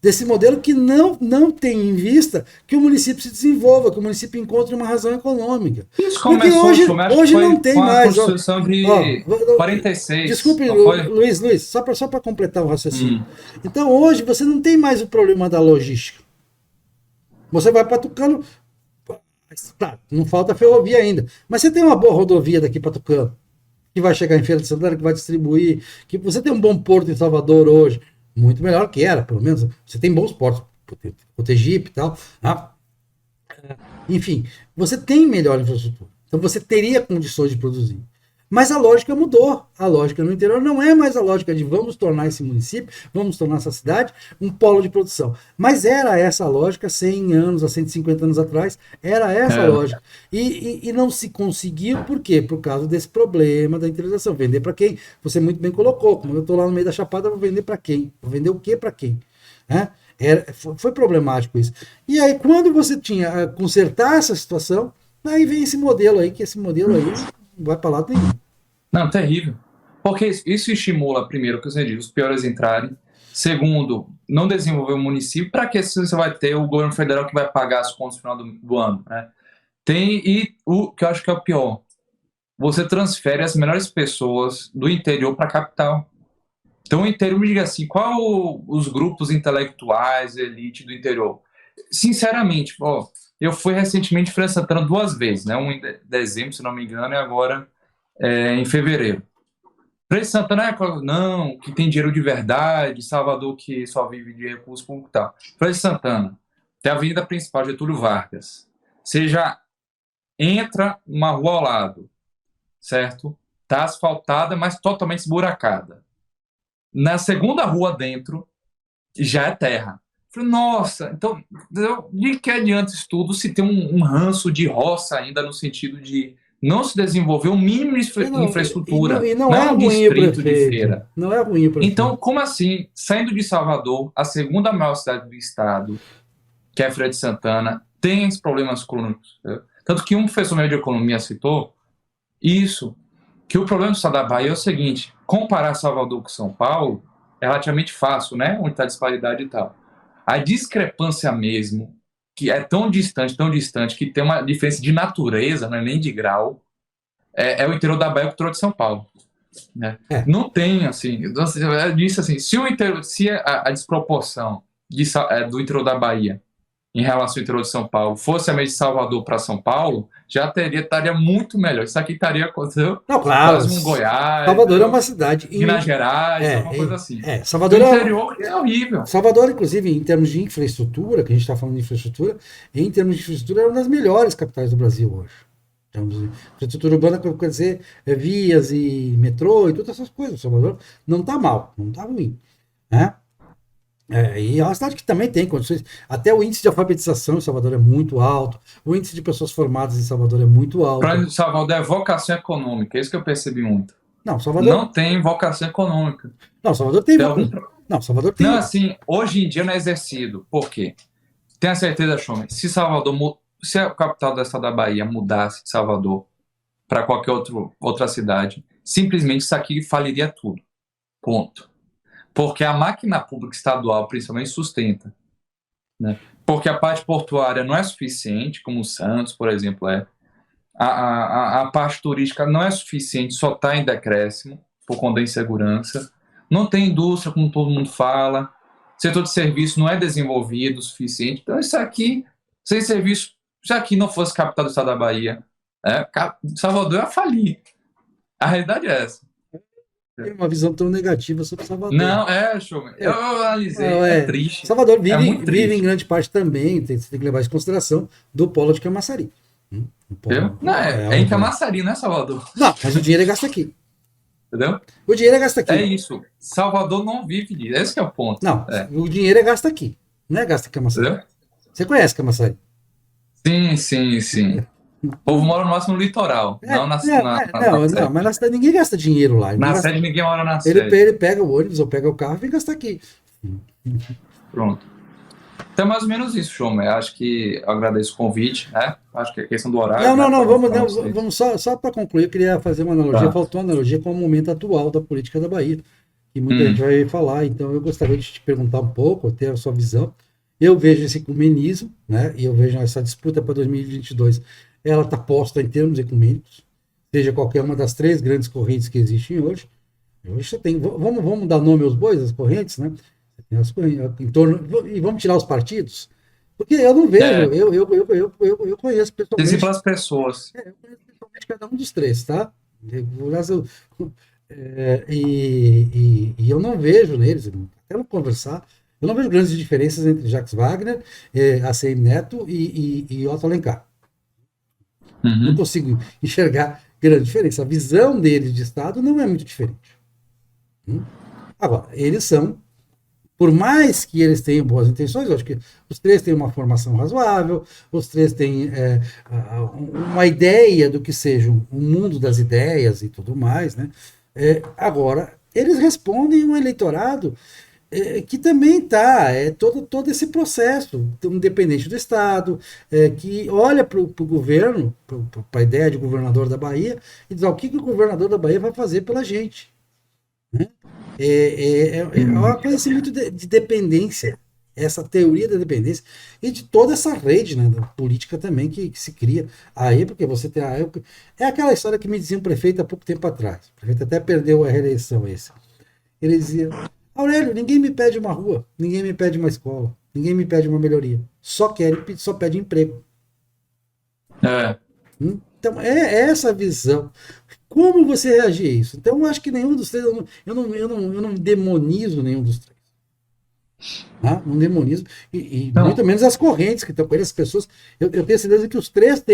Desse modelo que não tem em vista que o município se desenvolva, que o município encontre uma razão econômica. Isso começou, hoje não tem mais. A Constituição de 46. Desculpe, Luiz, só para completar o raciocínio. Então, hoje, você não tem mais o problema da logística. Você vai para Tucano, tá, não falta ferrovia ainda, mas você tem uma boa rodovia daqui para Tucano, que vai chegar em Feira de Santana, que vai distribuir, que você tem um bom porto em Salvador hoje, muito melhor que era, pelo menos. Você tem bons portos, o Tegipe e tal. Enfim, você tem melhor infraestrutura. Então você teria condições de produzir. Mas a lógica mudou. A lógica no interior não é mais a lógica de vamos tornar esse município, vamos tornar essa cidade um polo de produção. Mas era essa a lógica 100 anos, há 150 anos atrás. Era essa a lógica. E não se conseguiu, por quê? Por causa desse problema da interiorização. Vender para quem? Você muito bem colocou. Como eu estou lá no meio da Chapada, vou vender para quem? Vou vender o quê para quem? Foi problemático isso. E aí, quando você tinha consertar essa situação, aí vem esse modelo aí, que esse modelo aí não vai para lado nenhum. Não, terrível. Porque isso estimula, primeiro, que você diz, os piores entrarem. Segundo, não desenvolver o município. Para que você vai ter o governo federal que vai pagar as contas no final do ano? Né? E o que eu acho que é o pior, você transfere as melhores pessoas do interior para a capital. Então, o interior, me diga assim, qual os grupos intelectuais, elite do interior? Sinceramente, eu fui recentemente em Feira de Santana 2 vezes, né? Um em dezembro, se não me engano, e agora em fevereiro. Feira de Santana não, que tem dinheiro de verdade, Salvador que só vive de recursos públicos e tal. Feira de Santana tem a avenida principal, Getúlio Vargas. Você já entra uma rua ao lado, certo? Está asfaltada, mas totalmente esburacada. Na segunda rua dentro, já é terra. Falei, nossa, então, de que adianta isso tudo se tem um ranço de roça ainda no sentido de não se desenvolver um mínimo de infraestrutura, não é um ruim distrito de feira. Não é ruim para Então, como assim, saindo de Salvador, a segunda maior cidade do estado, que é Feira de Santana, tem esses problemas crônicos. Tanto que um professor meu de economia citou isso, que o problema do estado da Bahia é o seguinte: comparar Salvador com São Paulo é relativamente fácil, né? Onde está a disparidade e tal. A discrepância mesmo, que é tão distante, que tem uma diferença de natureza, não é nem de grau, é o interior da Bahia com o interior de São Paulo. Né? Não tem, assim, eu disse assim, se a desproporção do interior da Bahia em relação ao interior de São Paulo fosse a mesma de Salvador para São Paulo, já estaria muito melhor. Isso aqui estaria acontecendo quase um Goiás. Salvador é uma cidade. Minas Gerais, alguma coisa assim. Salvador o interior é horrível. Salvador, inclusive, em termos de infraestrutura, que a gente está falando de infraestrutura, em termos de infraestrutura, é uma das melhores capitais do Brasil hoje. Infraestrutura urbana, quer dizer, vias e metrô e todas essas coisas. Salvador não está mal, não está ruim. Né? E é uma cidade que também tem condições. Até o índice de alfabetização em Salvador é muito alto. O índice de pessoas formadas em Salvador é muito alto. Para Salvador é vocação econômica. É isso que eu percebi muito. Não, Salvador não tem vocação econômica. Não, Salvador tem. Não, Salvador tem. Não, assim, hoje em dia não é exercido. Por quê? Tenha certeza, Chomer, se a capital do estado da Bahia mudasse de Salvador para qualquer outra cidade, simplesmente isso aqui faliria tudo. Ponto. Porque a máquina pública estadual, principalmente, sustenta. Né? Porque a parte portuária não é suficiente, como o Santos, por exemplo, é. A parte turística não é suficiente, só está em decréscimo, por conta da insegurança. Não tem indústria, como todo mundo fala. O setor de serviço não é desenvolvido o suficiente. Então, isso aqui, sem serviço se aqui não fosse capital do estado da Bahia, Salvador ia falir. A realidade é essa. Tem uma visão tão negativa sobre Salvador. Não, show. Eu analisei, triste. Salvador é muito vive triste. em grande parte também, você tem que levar isso em consideração, do polo de Camaçari. Não, é em Camaçari, não é Salvador. Não, mas o dinheiro é gasto aqui. Entendeu? O dinheiro é gasto aqui. É isso. Salvador não vive disso. Esse que é o ponto. Não, o dinheiro é gasto aqui. Não é gasto em Camaçari. Entendeu? Você conhece Camaçari? Sim. O povo mora no máximo no litoral, não na sede. Não, mas na cidade ninguém gasta dinheiro lá. Na sede ninguém mora na sede. Ele pega o ônibus ou pega o carro e vem gastar aqui. Pronto. Então é mais ou menos isso, Chomer. Acho que eu agradeço o convite, né? Acho que a questão do horário... Vamos só para concluir, eu queria fazer uma analogia, faltou uma analogia com o momento atual da política da Bahia, que muita gente vai falar, então eu gostaria de te perguntar um pouco, ter a sua visão. Eu vejo esse ecumenismo, né? E eu vejo essa disputa para 2022, ela está posta em termos ecumênicos, seja qualquer uma das 3 grandes correntes que existem hoje. Hoje você tem, vamos dar nome aos bois, as correntes, né? Em torno, e vamos tirar os partidos, porque eu não vejo, eu conheço pessoalmente. Exemplo as pessoas. Eu conheço pessoalmente cada um dos 3, tá? E eu não vejo neles, quero conversar, eu não vejo grandes diferenças entre Jacques Wagner, ACM Neto e Otto Alencar. Não consigo enxergar grande diferença. A visão deles de Estado não é muito diferente. Agora, eles são, por mais que eles tenham boas intenções, eu acho que os 3 têm uma formação razoável, os 3 têm uma ideia do que seja um mundo das ideias e tudo mais, né? Agora, eles respondem um eleitorado que também está, todo esse processo, independente do Estado, que olha para o governo, para a ideia de governador da Bahia, e diz: o que o governador da Bahia vai fazer pela gente? Né? É uma coisa assim, muito de dependência, essa teoria da dependência, e de toda essa rede, né, da política também que se cria aí, porque você tem é aquela história que me dizia um prefeito há pouco tempo atrás, o prefeito até perdeu a reeleição ele dizia: Aurélio, ninguém me pede uma rua, ninguém me pede uma escola, ninguém me pede uma melhoria, só pede emprego. Então, é essa visão. Como você reagir a isso? Então, eu acho que nenhum dos 3, eu não demonizo nenhum dos 3. Tá? Não demonizo, e muito menos as correntes que estão com eles, as pessoas. Eu tenho certeza que os 3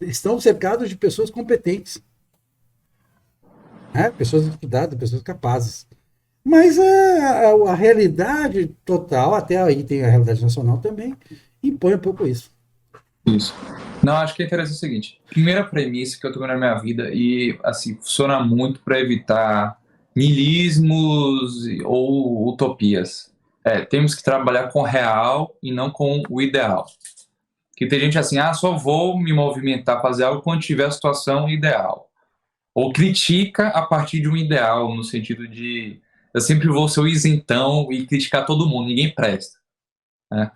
estão cercados de pessoas competentes. Né? Pessoas estudadas, pessoas capazes. Mas a realidade total, até aí tem a realidade nacional também, impõe um pouco isso. Isso. Não, acho que é interessante o seguinte. Primeira premissa que eu tenho na minha vida, e assim, funciona muito para evitar niilismos ou utopias. Temos que trabalhar com o real e não com o ideal. Que tem gente assim, só vou me movimentar, fazer algo quando tiver a situação ideal. Ou critica a partir de um ideal, no sentido de eu sempre vou ser o isentão e criticar todo mundo, ninguém presta. Né?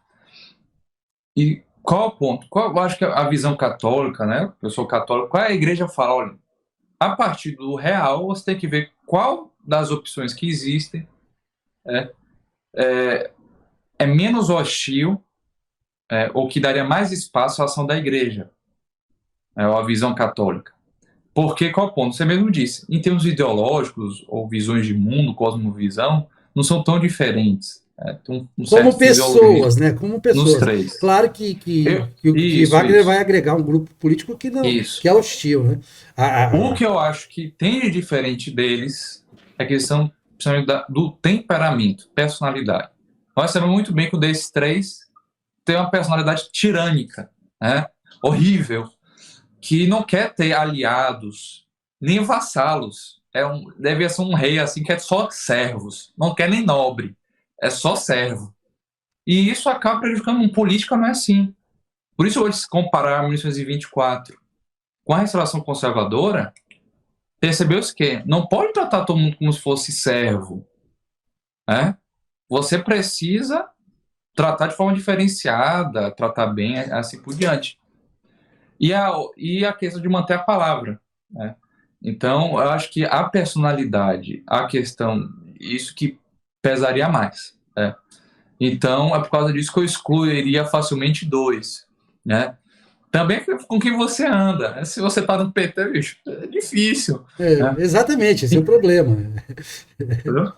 E qual é o ponto? Eu acho que a visão católica, né? Eu sou católico, qual é a igreja fala? Olha, a partir do real, você tem que ver qual das opções que existem é menos hostil ou que daria mais espaço à ação da igreja, ou a visão católica. Porque, qual é o ponto? Você mesmo disse, em termos ideológicos ou visões de mundo, cosmovisão, não são tão diferentes. Como pessoas, né? Como pessoas. Nos 3. Claro que Wagner vai agregar um grupo político que não, que é hostil, né? O que eu acho que tem de diferente deles é a questão do temperamento, personalidade. Nós sabemos muito bem que o desses 3 tem uma personalidade tirânica, né? Horrível, que não quer ter aliados, nem vassalos. Deve ser um rei assim que é só servos, não quer nem nobre. É só servo. E isso acaba prejudicando. Política não é assim. Por isso, hoje, se comparar 1924 com a restauração conservadora, percebeu-se que não pode tratar todo mundo como se fosse servo. Né? Você precisa tratar de forma diferenciada, tratar bem, assim por diante. E a questão de manter a palavra. Né? Então, eu acho que a personalidade, a questão, isso que pesaria mais. Então, é por causa disso que eu excluiria facilmente 2. Né? também com quem você anda. Se você está no PT, bicho, é difícil. Né? Exatamente, esse é o problema. Entendeu?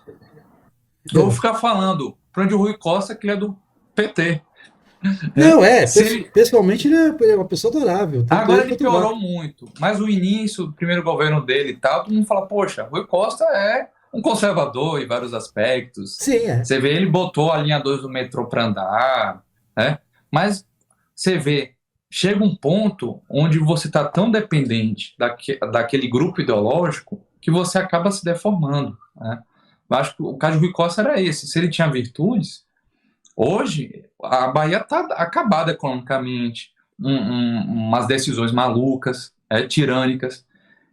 Eu vou ficar falando para onde o Rui Costa, que ele é do PT. Não, Se pessoalmente ele é uma pessoa adorável, tanto Agora ele ele quanto o Wagner. piorou muito, mas o início, o primeiro governo dele e tal, todo mundo fala, poxa, Rui Costa é um conservador em vários aspectos. Sim, Você vê, ele botou a linha 2 do metrô para andar, né? Mas você vê, chega um ponto onde você está tão dependente daquele grupo ideológico que você acaba se deformando, né? Eu acho que o caso de Rui Costa era esse. Se ele tinha virtudes, hoje a Bahia está acabada economicamente, umas decisões malucas, tirânicas.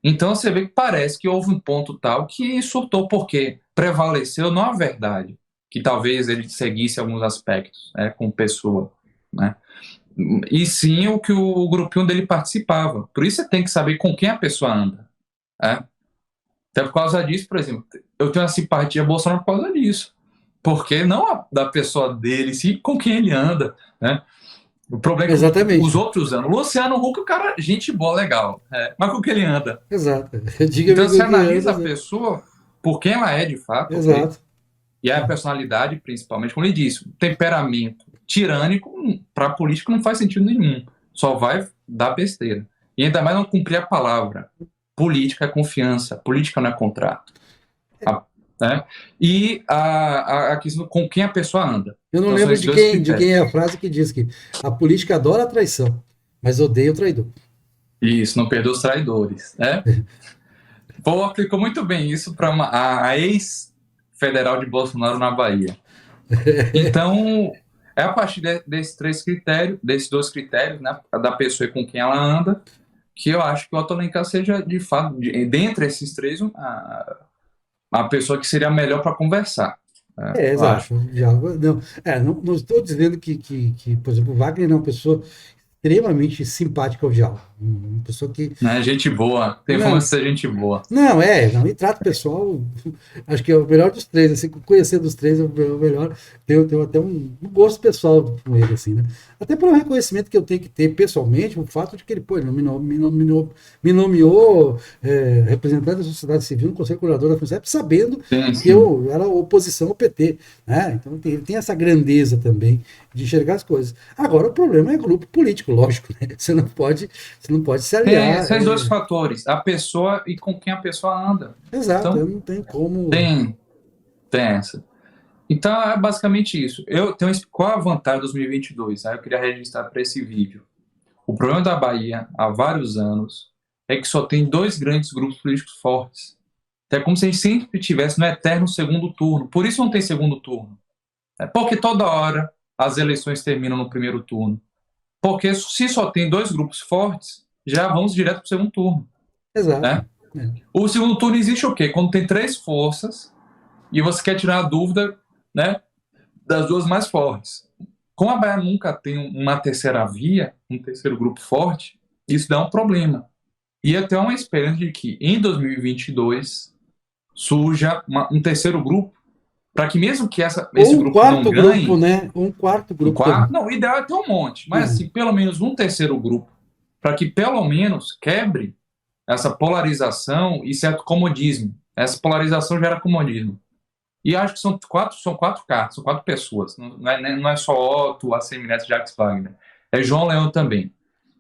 Então você vê que parece que houve um ponto tal que surtou, porque prevaleceu não a verdade, que talvez ele seguisse alguns aspectos, como pessoa, né? E sim o que o grupinho dele participava. Por isso você tem que saber com quem a pessoa anda. Né? Até por causa disso, por exemplo, eu tenho uma simpatia a Bolsonaro por causa disso. Porque não da pessoa dele, sim com quem ele anda. Né? O problema é que os exatamente. outros andam. Luciano Huck, o cara, gente boa, legal. Mas com quem ele anda? Exato. Diga-me Então com você quem analisa a anda. pessoa por quem ela é de fato, ok? Exato. E a personalidade, principalmente, como ele disse, o temperamento tirânico para político não faz sentido nenhum. Só vai dar besteira. E ainda mais não cumprir a palavra. Política é confiança, política não é contrato. Né? E a questão com quem a pessoa anda. Eu não Então são lembro esses dois de critérios. quem é a frase que diz que a política adora a traição, mas odeia o traidor. Isso, não perdoa os traidores. Né? Paul aplicou muito bem isso para a ex-federal de Bolsonaro na Bahia. Então, é a partir desses três critérios, desses dois critérios, né, da pessoa e com quem ela anda, que eu acho que o Otto Alencar seja, de fato, dentre esses três, a pessoa que seria melhor para conversar. Eu acho. Exato. Diálogo, não, não estou dizendo que, por exemplo, o Wagner é uma pessoa extremamente simpática ao diálogo. Uma pessoa que. Né, gente boa. Tem fama de Não, ser gente boa. não, e trato pessoal, acho que é o melhor dos três, assim, conhecer dos três é o melhor, tenho até um gosto pessoal com ele, assim, né? Até pelo reconhecimento que eu tenho que ter pessoalmente, o fato de que ele, pô, ele me nomeou representante da sociedade civil no Conselho Curador da FUNCEP, sabendo Sim, que sim. eu era oposição ao PT, né? Então ele tem essa grandeza também de enxergar as coisas. Agora o problema é grupo político, lógico, né? Você não pode se Tem aliar. esses dois fatores, a pessoa e com quem a pessoa anda. Exato, Então, não tem como. tem essa. Então, é basicamente isso. Qual a vantagem de 2022? Eu queria registrar para esse vídeo. O problema da Bahia, há vários anos, é que só tem dois grandes grupos políticos fortes. É como se a gente sempre tivesse no eterno segundo turno. Por isso não tem segundo turno. Porque toda hora as eleições terminam no primeiro turno. Porque se só tem dois grupos fortes, já vamos direto para o segundo turno. Exato. Né? O segundo turno existe o quê? Quando tem três forças e você quer tirar a dúvida, né, das duas mais fortes. Como a Bahia nunca tem uma terceira via, um terceiro grupo forte, isso dá um problema. E eu tenho uma esperança de que em 2022 surja um terceiro grupo, para que mesmo que esse Ou um grupo não quarto grupo, ganhe, né? Um quarto um grupo também. quarto, não, o ideal é ter um monte, mas assim, pelo menos um terceiro grupo, para que pelo menos quebre essa polarização e certo comodismo. Essa polarização gera comodismo. E acho que são quatro cartas, são quatro pessoas. Não é só Otto, Assemineto e Jacques Wagner. É João Leão também.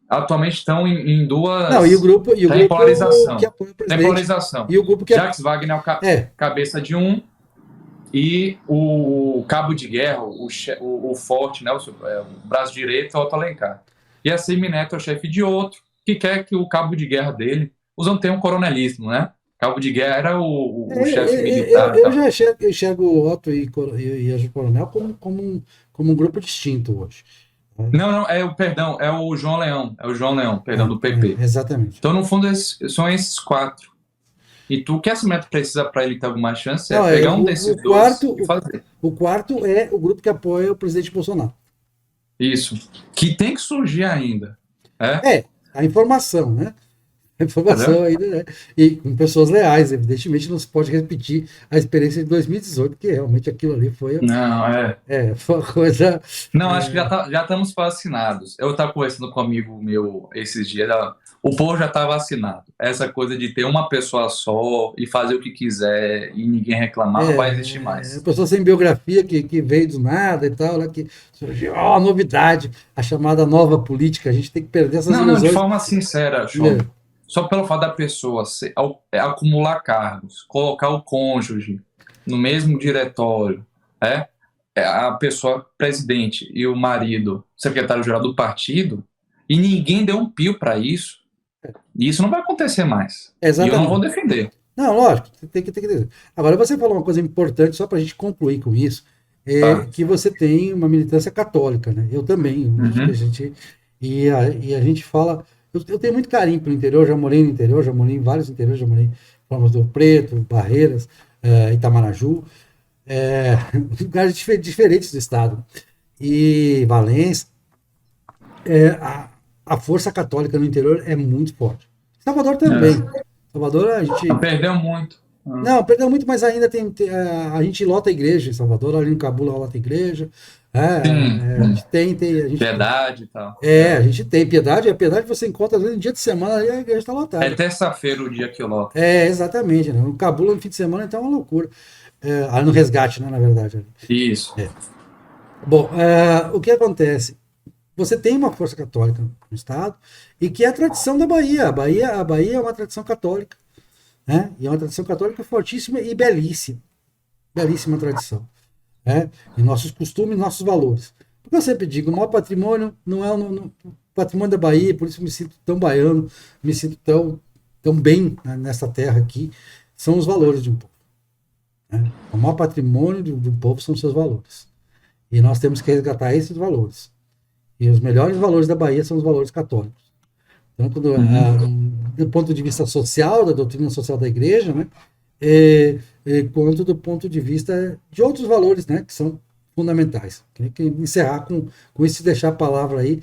Atualmente estão em Não, duas. e o Está em grupo que polarização. apoia o Tem presidente. polarização. E o grupo que Jacques Wagner é o é, cabeça de um, e o cabo de guerra, o forte, né, o braço direito é o Otto Alencar. E a Assemineto é o chefe de outro, que quer que o cabo de guerra dele, usando o termo coronelismo, né? Cabo de guerra era o chefe militar e eu tal. já enxergo o Otto e a Coronel como um grupo distinto hoje. Não, perdão, é o João Leão, perdão, do PP. Exatamente. Então, no fundo, são esses quatro. E tu, que esse método precisa para ele ter alguma chance é Não, pegar um desses dois e fazer. o quarto é o grupo que apoia o presidente Bolsonaro. Isso. Que tem que surgir ainda. A informação, né? a informação ainda, né? E com pessoas leais, evidentemente não se pode repetir a experiência de 2018, porque realmente aquilo ali Não, foi uma coisa. Não, acho que já estamos vacinados. Eu estava conversando com um amigo meu esses dias. O povo já está vacinado. Essa coisa de ter uma pessoa só e fazer o que quiser e ninguém reclamar não vai existir A mais. pessoa sem biografia que veio do nada e tal, né, que surgiu a novidade, a chamada nova política. A gente tem que perder essas Não, não, de ilusões. forma sincera, Né? Chome. Só pelo fato da pessoa acumular cargos, colocar o cônjuge no mesmo diretório, a pessoa presidente e o marido secretário-geral do partido, e ninguém deu um pio para isso, e isso não vai acontecer mais. E eu não vou Exatamente. defender. Não, lógico, tem que dizer. Agora, você falou uma coisa importante, só para a gente concluir com isso, Tá? que você tem uma militância católica, né? Eu também. Acho que a Uhum. gente. E a gente fala. Eu tenho muito carinho pelo interior, já morei no interior, já morei em vários interiores, já morei em Palmas do Preto, Barreiras, Itamaraju, lugares diferentes do estado. E Valença. é, a, a força católica no interior é muito forte. Salvador também. É. Salvador, a gente. Perdeu muito. Não, perdeu muito, mas ainda a gente lota a igreja em Salvador, ali em Cabula lota a igreja. Sim, A gente piedade e tal. a gente tem piedade, e a piedade você encontra às vezes em dia de semana, ali a igreja está É lotada. terça-feira o dia que eu loto. Exatamente, né? O Cabula no fim de semana então é uma loucura. Ali no resgate, né, na verdade. Isso. Bom, o que acontece? Você tem uma força católica no estado e que é a tradição da Bahia. A Bahia é uma tradição católica, né? E é uma tradição católica fortíssima e belíssima, belíssima tradição, né? E nossos costumes, nossos valores. Porque eu sempre digo, o maior patrimônio não é o patrimônio da Bahia, por isso eu me sinto tão baiano, me sinto tão bem, né, nessa terra aqui, são os valores de um povo. Né? O maior patrimônio de um povo são os seus valores. E nós temos que resgatar esses valores. E os melhores valores da Bahia são os valores católicos. Então, Uhum. do ponto de vista social, da doutrina social da igreja, né, quanto do ponto de vista de outros valores, né, que são fundamentais. Queria encerrar com isso e deixar a palavra aí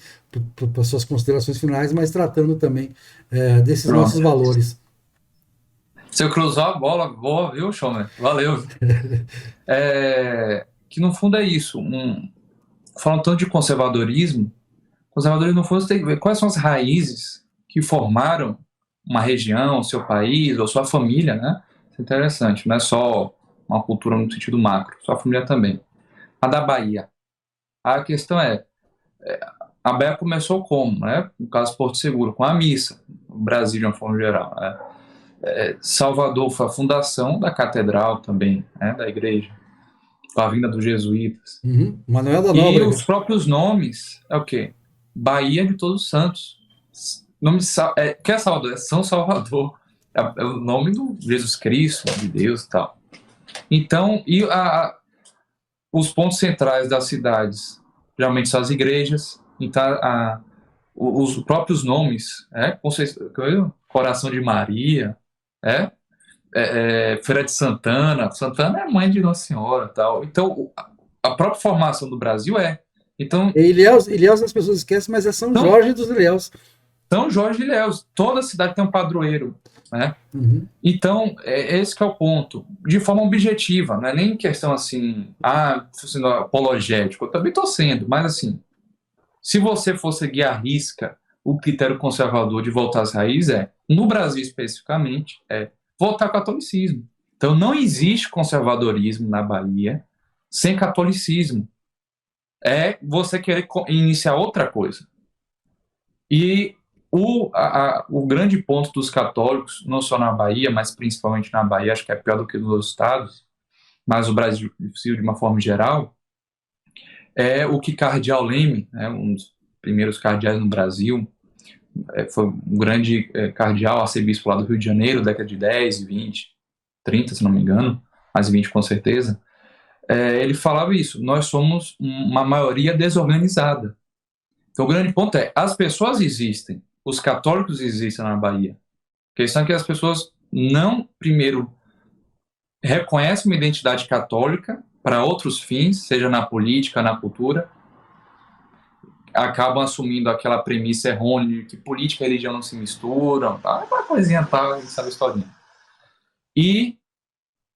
para as suas considerações finais, mas tratando também desses nossos Pronto. valores. Se eu cruzar a bola, boa, viu, Schomer? Valeu. Que no fundo é isso. Falando tanto de conservadorismo no fundo tem que ver quais são as raízes que formaram uma região, seu país, ou sua família, né? Isso é interessante, não é só uma cultura no sentido macro, sua família também. A da Bahia. A questão a Bahia começou como, né? No caso Porto Seguro, com a missa, o Brasil de uma forma geral, né? Salvador foi a fundação da catedral também, né? Da igreja, com a vinda dos jesuítas. Uhum. Manuel da E Nóbrega. os próprios nomes é o quê? Bahia de Todos os Santos. Nome que é Salvador? É São Salvador. É o nome do Jesus Cristo, de Deus e tal. Então, os pontos centrais das cidades, geralmente são as igrejas. Então, os próprios nomes, Coração de Maria, Feira de Santana. Santana é mãe de Nossa Senhora, tal. Então, a própria formação do Brasil Então, Ilhéus as pessoas esquecem, mas é São São, Jorge dos Ilhéus. São Jorge de Ilhéus. Toda cidade tem um padroeiro, né? Uhum. Então, esse que é o ponto. De forma objetiva, não é nem questão assim, estou sendo apologético, eu também estou sendo, mas assim, se você for seguir à risca o critério conservador de voltar às raízes, no Brasil especificamente, voltar ao catolicismo. Então, não existe conservadorismo na Bahia sem catolicismo. É você querer iniciar outra coisa. E o grande ponto dos católicos, não só na Bahia, mas principalmente na Bahia, acho que é pior do que nos outros estados, mas o Brasil de uma forma geral, é o que Cardeal Leme, né, um dos primeiros cardeais no Brasil, foi um grande cardeal, arcebispo lá do Rio de Janeiro, década de 10, 20, 30, se não me engano, mais 20 com certeza. Ele falava isso, nós somos uma maioria desorganizada. Então o grande ponto as pessoas existem, os católicos existem na Bahia. A questão é que as pessoas não, primeiro, reconhecem uma identidade católica para outros fins, seja na política, na cultura. acabam assumindo aquela premissa errônea de que política e religião não se misturam, tá? Aquela coisinha tal, sabe a historinha. E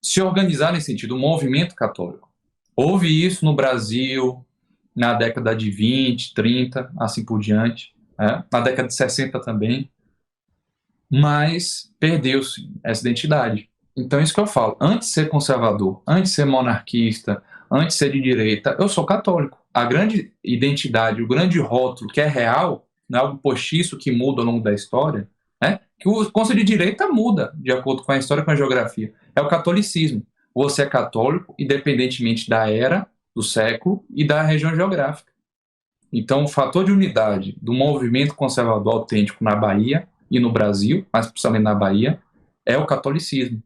se organizar nesse sentido, o movimento católico. Houve isso no Brasil na década de 20, 30, assim por diante, na década de 60 também, mas perdeu-se essa identidade. Então, é isso que eu falo. Antes de ser conservador, antes de ser monarquista, antes de ser de direita, eu sou católico. A grande identidade, o grande rótulo que é real, não é algo postiço que muda ao longo da história, que o conceito de direita muda de acordo com a história e com a geografia. É o catolicismo. Você é católico, independentemente da era, do século e da região geográfica. Então, o fator de unidade do movimento conservador autêntico na Bahia e no Brasil, mas principalmente na Bahia, é o catolicismo.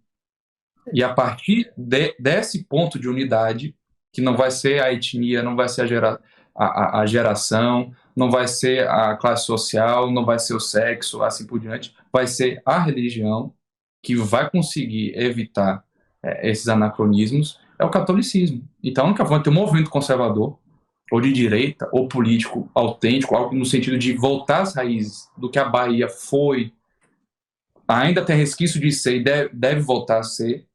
E a partir desse ponto de unidade, que não vai ser a etnia, não vai ser a geração, não vai ser a classe social, não vai ser o sexo, assim por diante, vai ser a religião que vai conseguir evitar esses anacronismos, é o catolicismo. Então, a única forma de ter um movimento conservador, ou de direita, ou político autêntico, algo no sentido de voltar às raízes do que a Bahia foi, ainda tem resquício de ser e deve voltar a ser,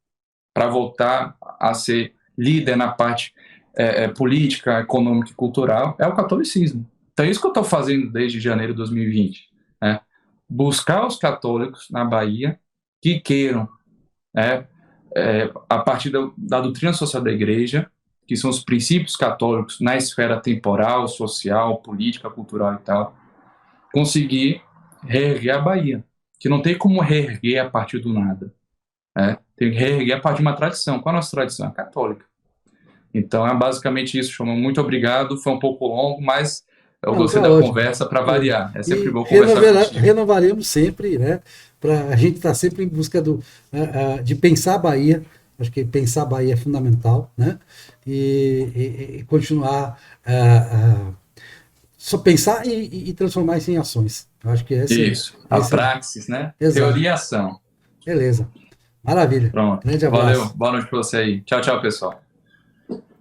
para voltar a ser líder na parte política, econômica e cultural, é o catolicismo. Então é isso que eu estou fazendo desde janeiro de 2020. Buscar os católicos na Bahia que queiram, a partir da doutrina social da igreja, que são os princípios católicos na esfera temporal, social, política, cultural e tal, conseguir reerguer a Bahia. Que não tem como reerguer a partir do nada. Tem que reerguer a partir de uma tradição. Qual é a nossa tradição? A católica. Então é basicamente isso, Chama. Muito obrigado. Foi um pouco longo, mas eu gostei da conversa para variar. É sempre bom conversar contigo. Renovaremos sempre, a gente está sempre em busca de pensar a Bahia. Acho que pensar a Bahia é fundamental, e continuar só pensar e transformar isso em ações. Eu acho que isso, a praxis, Exato. Teoria e ação. Beleza. Maravilha. Pronto. Grande abraço. Valeu. Boa noite para você aí. Tchau, tchau, pessoal.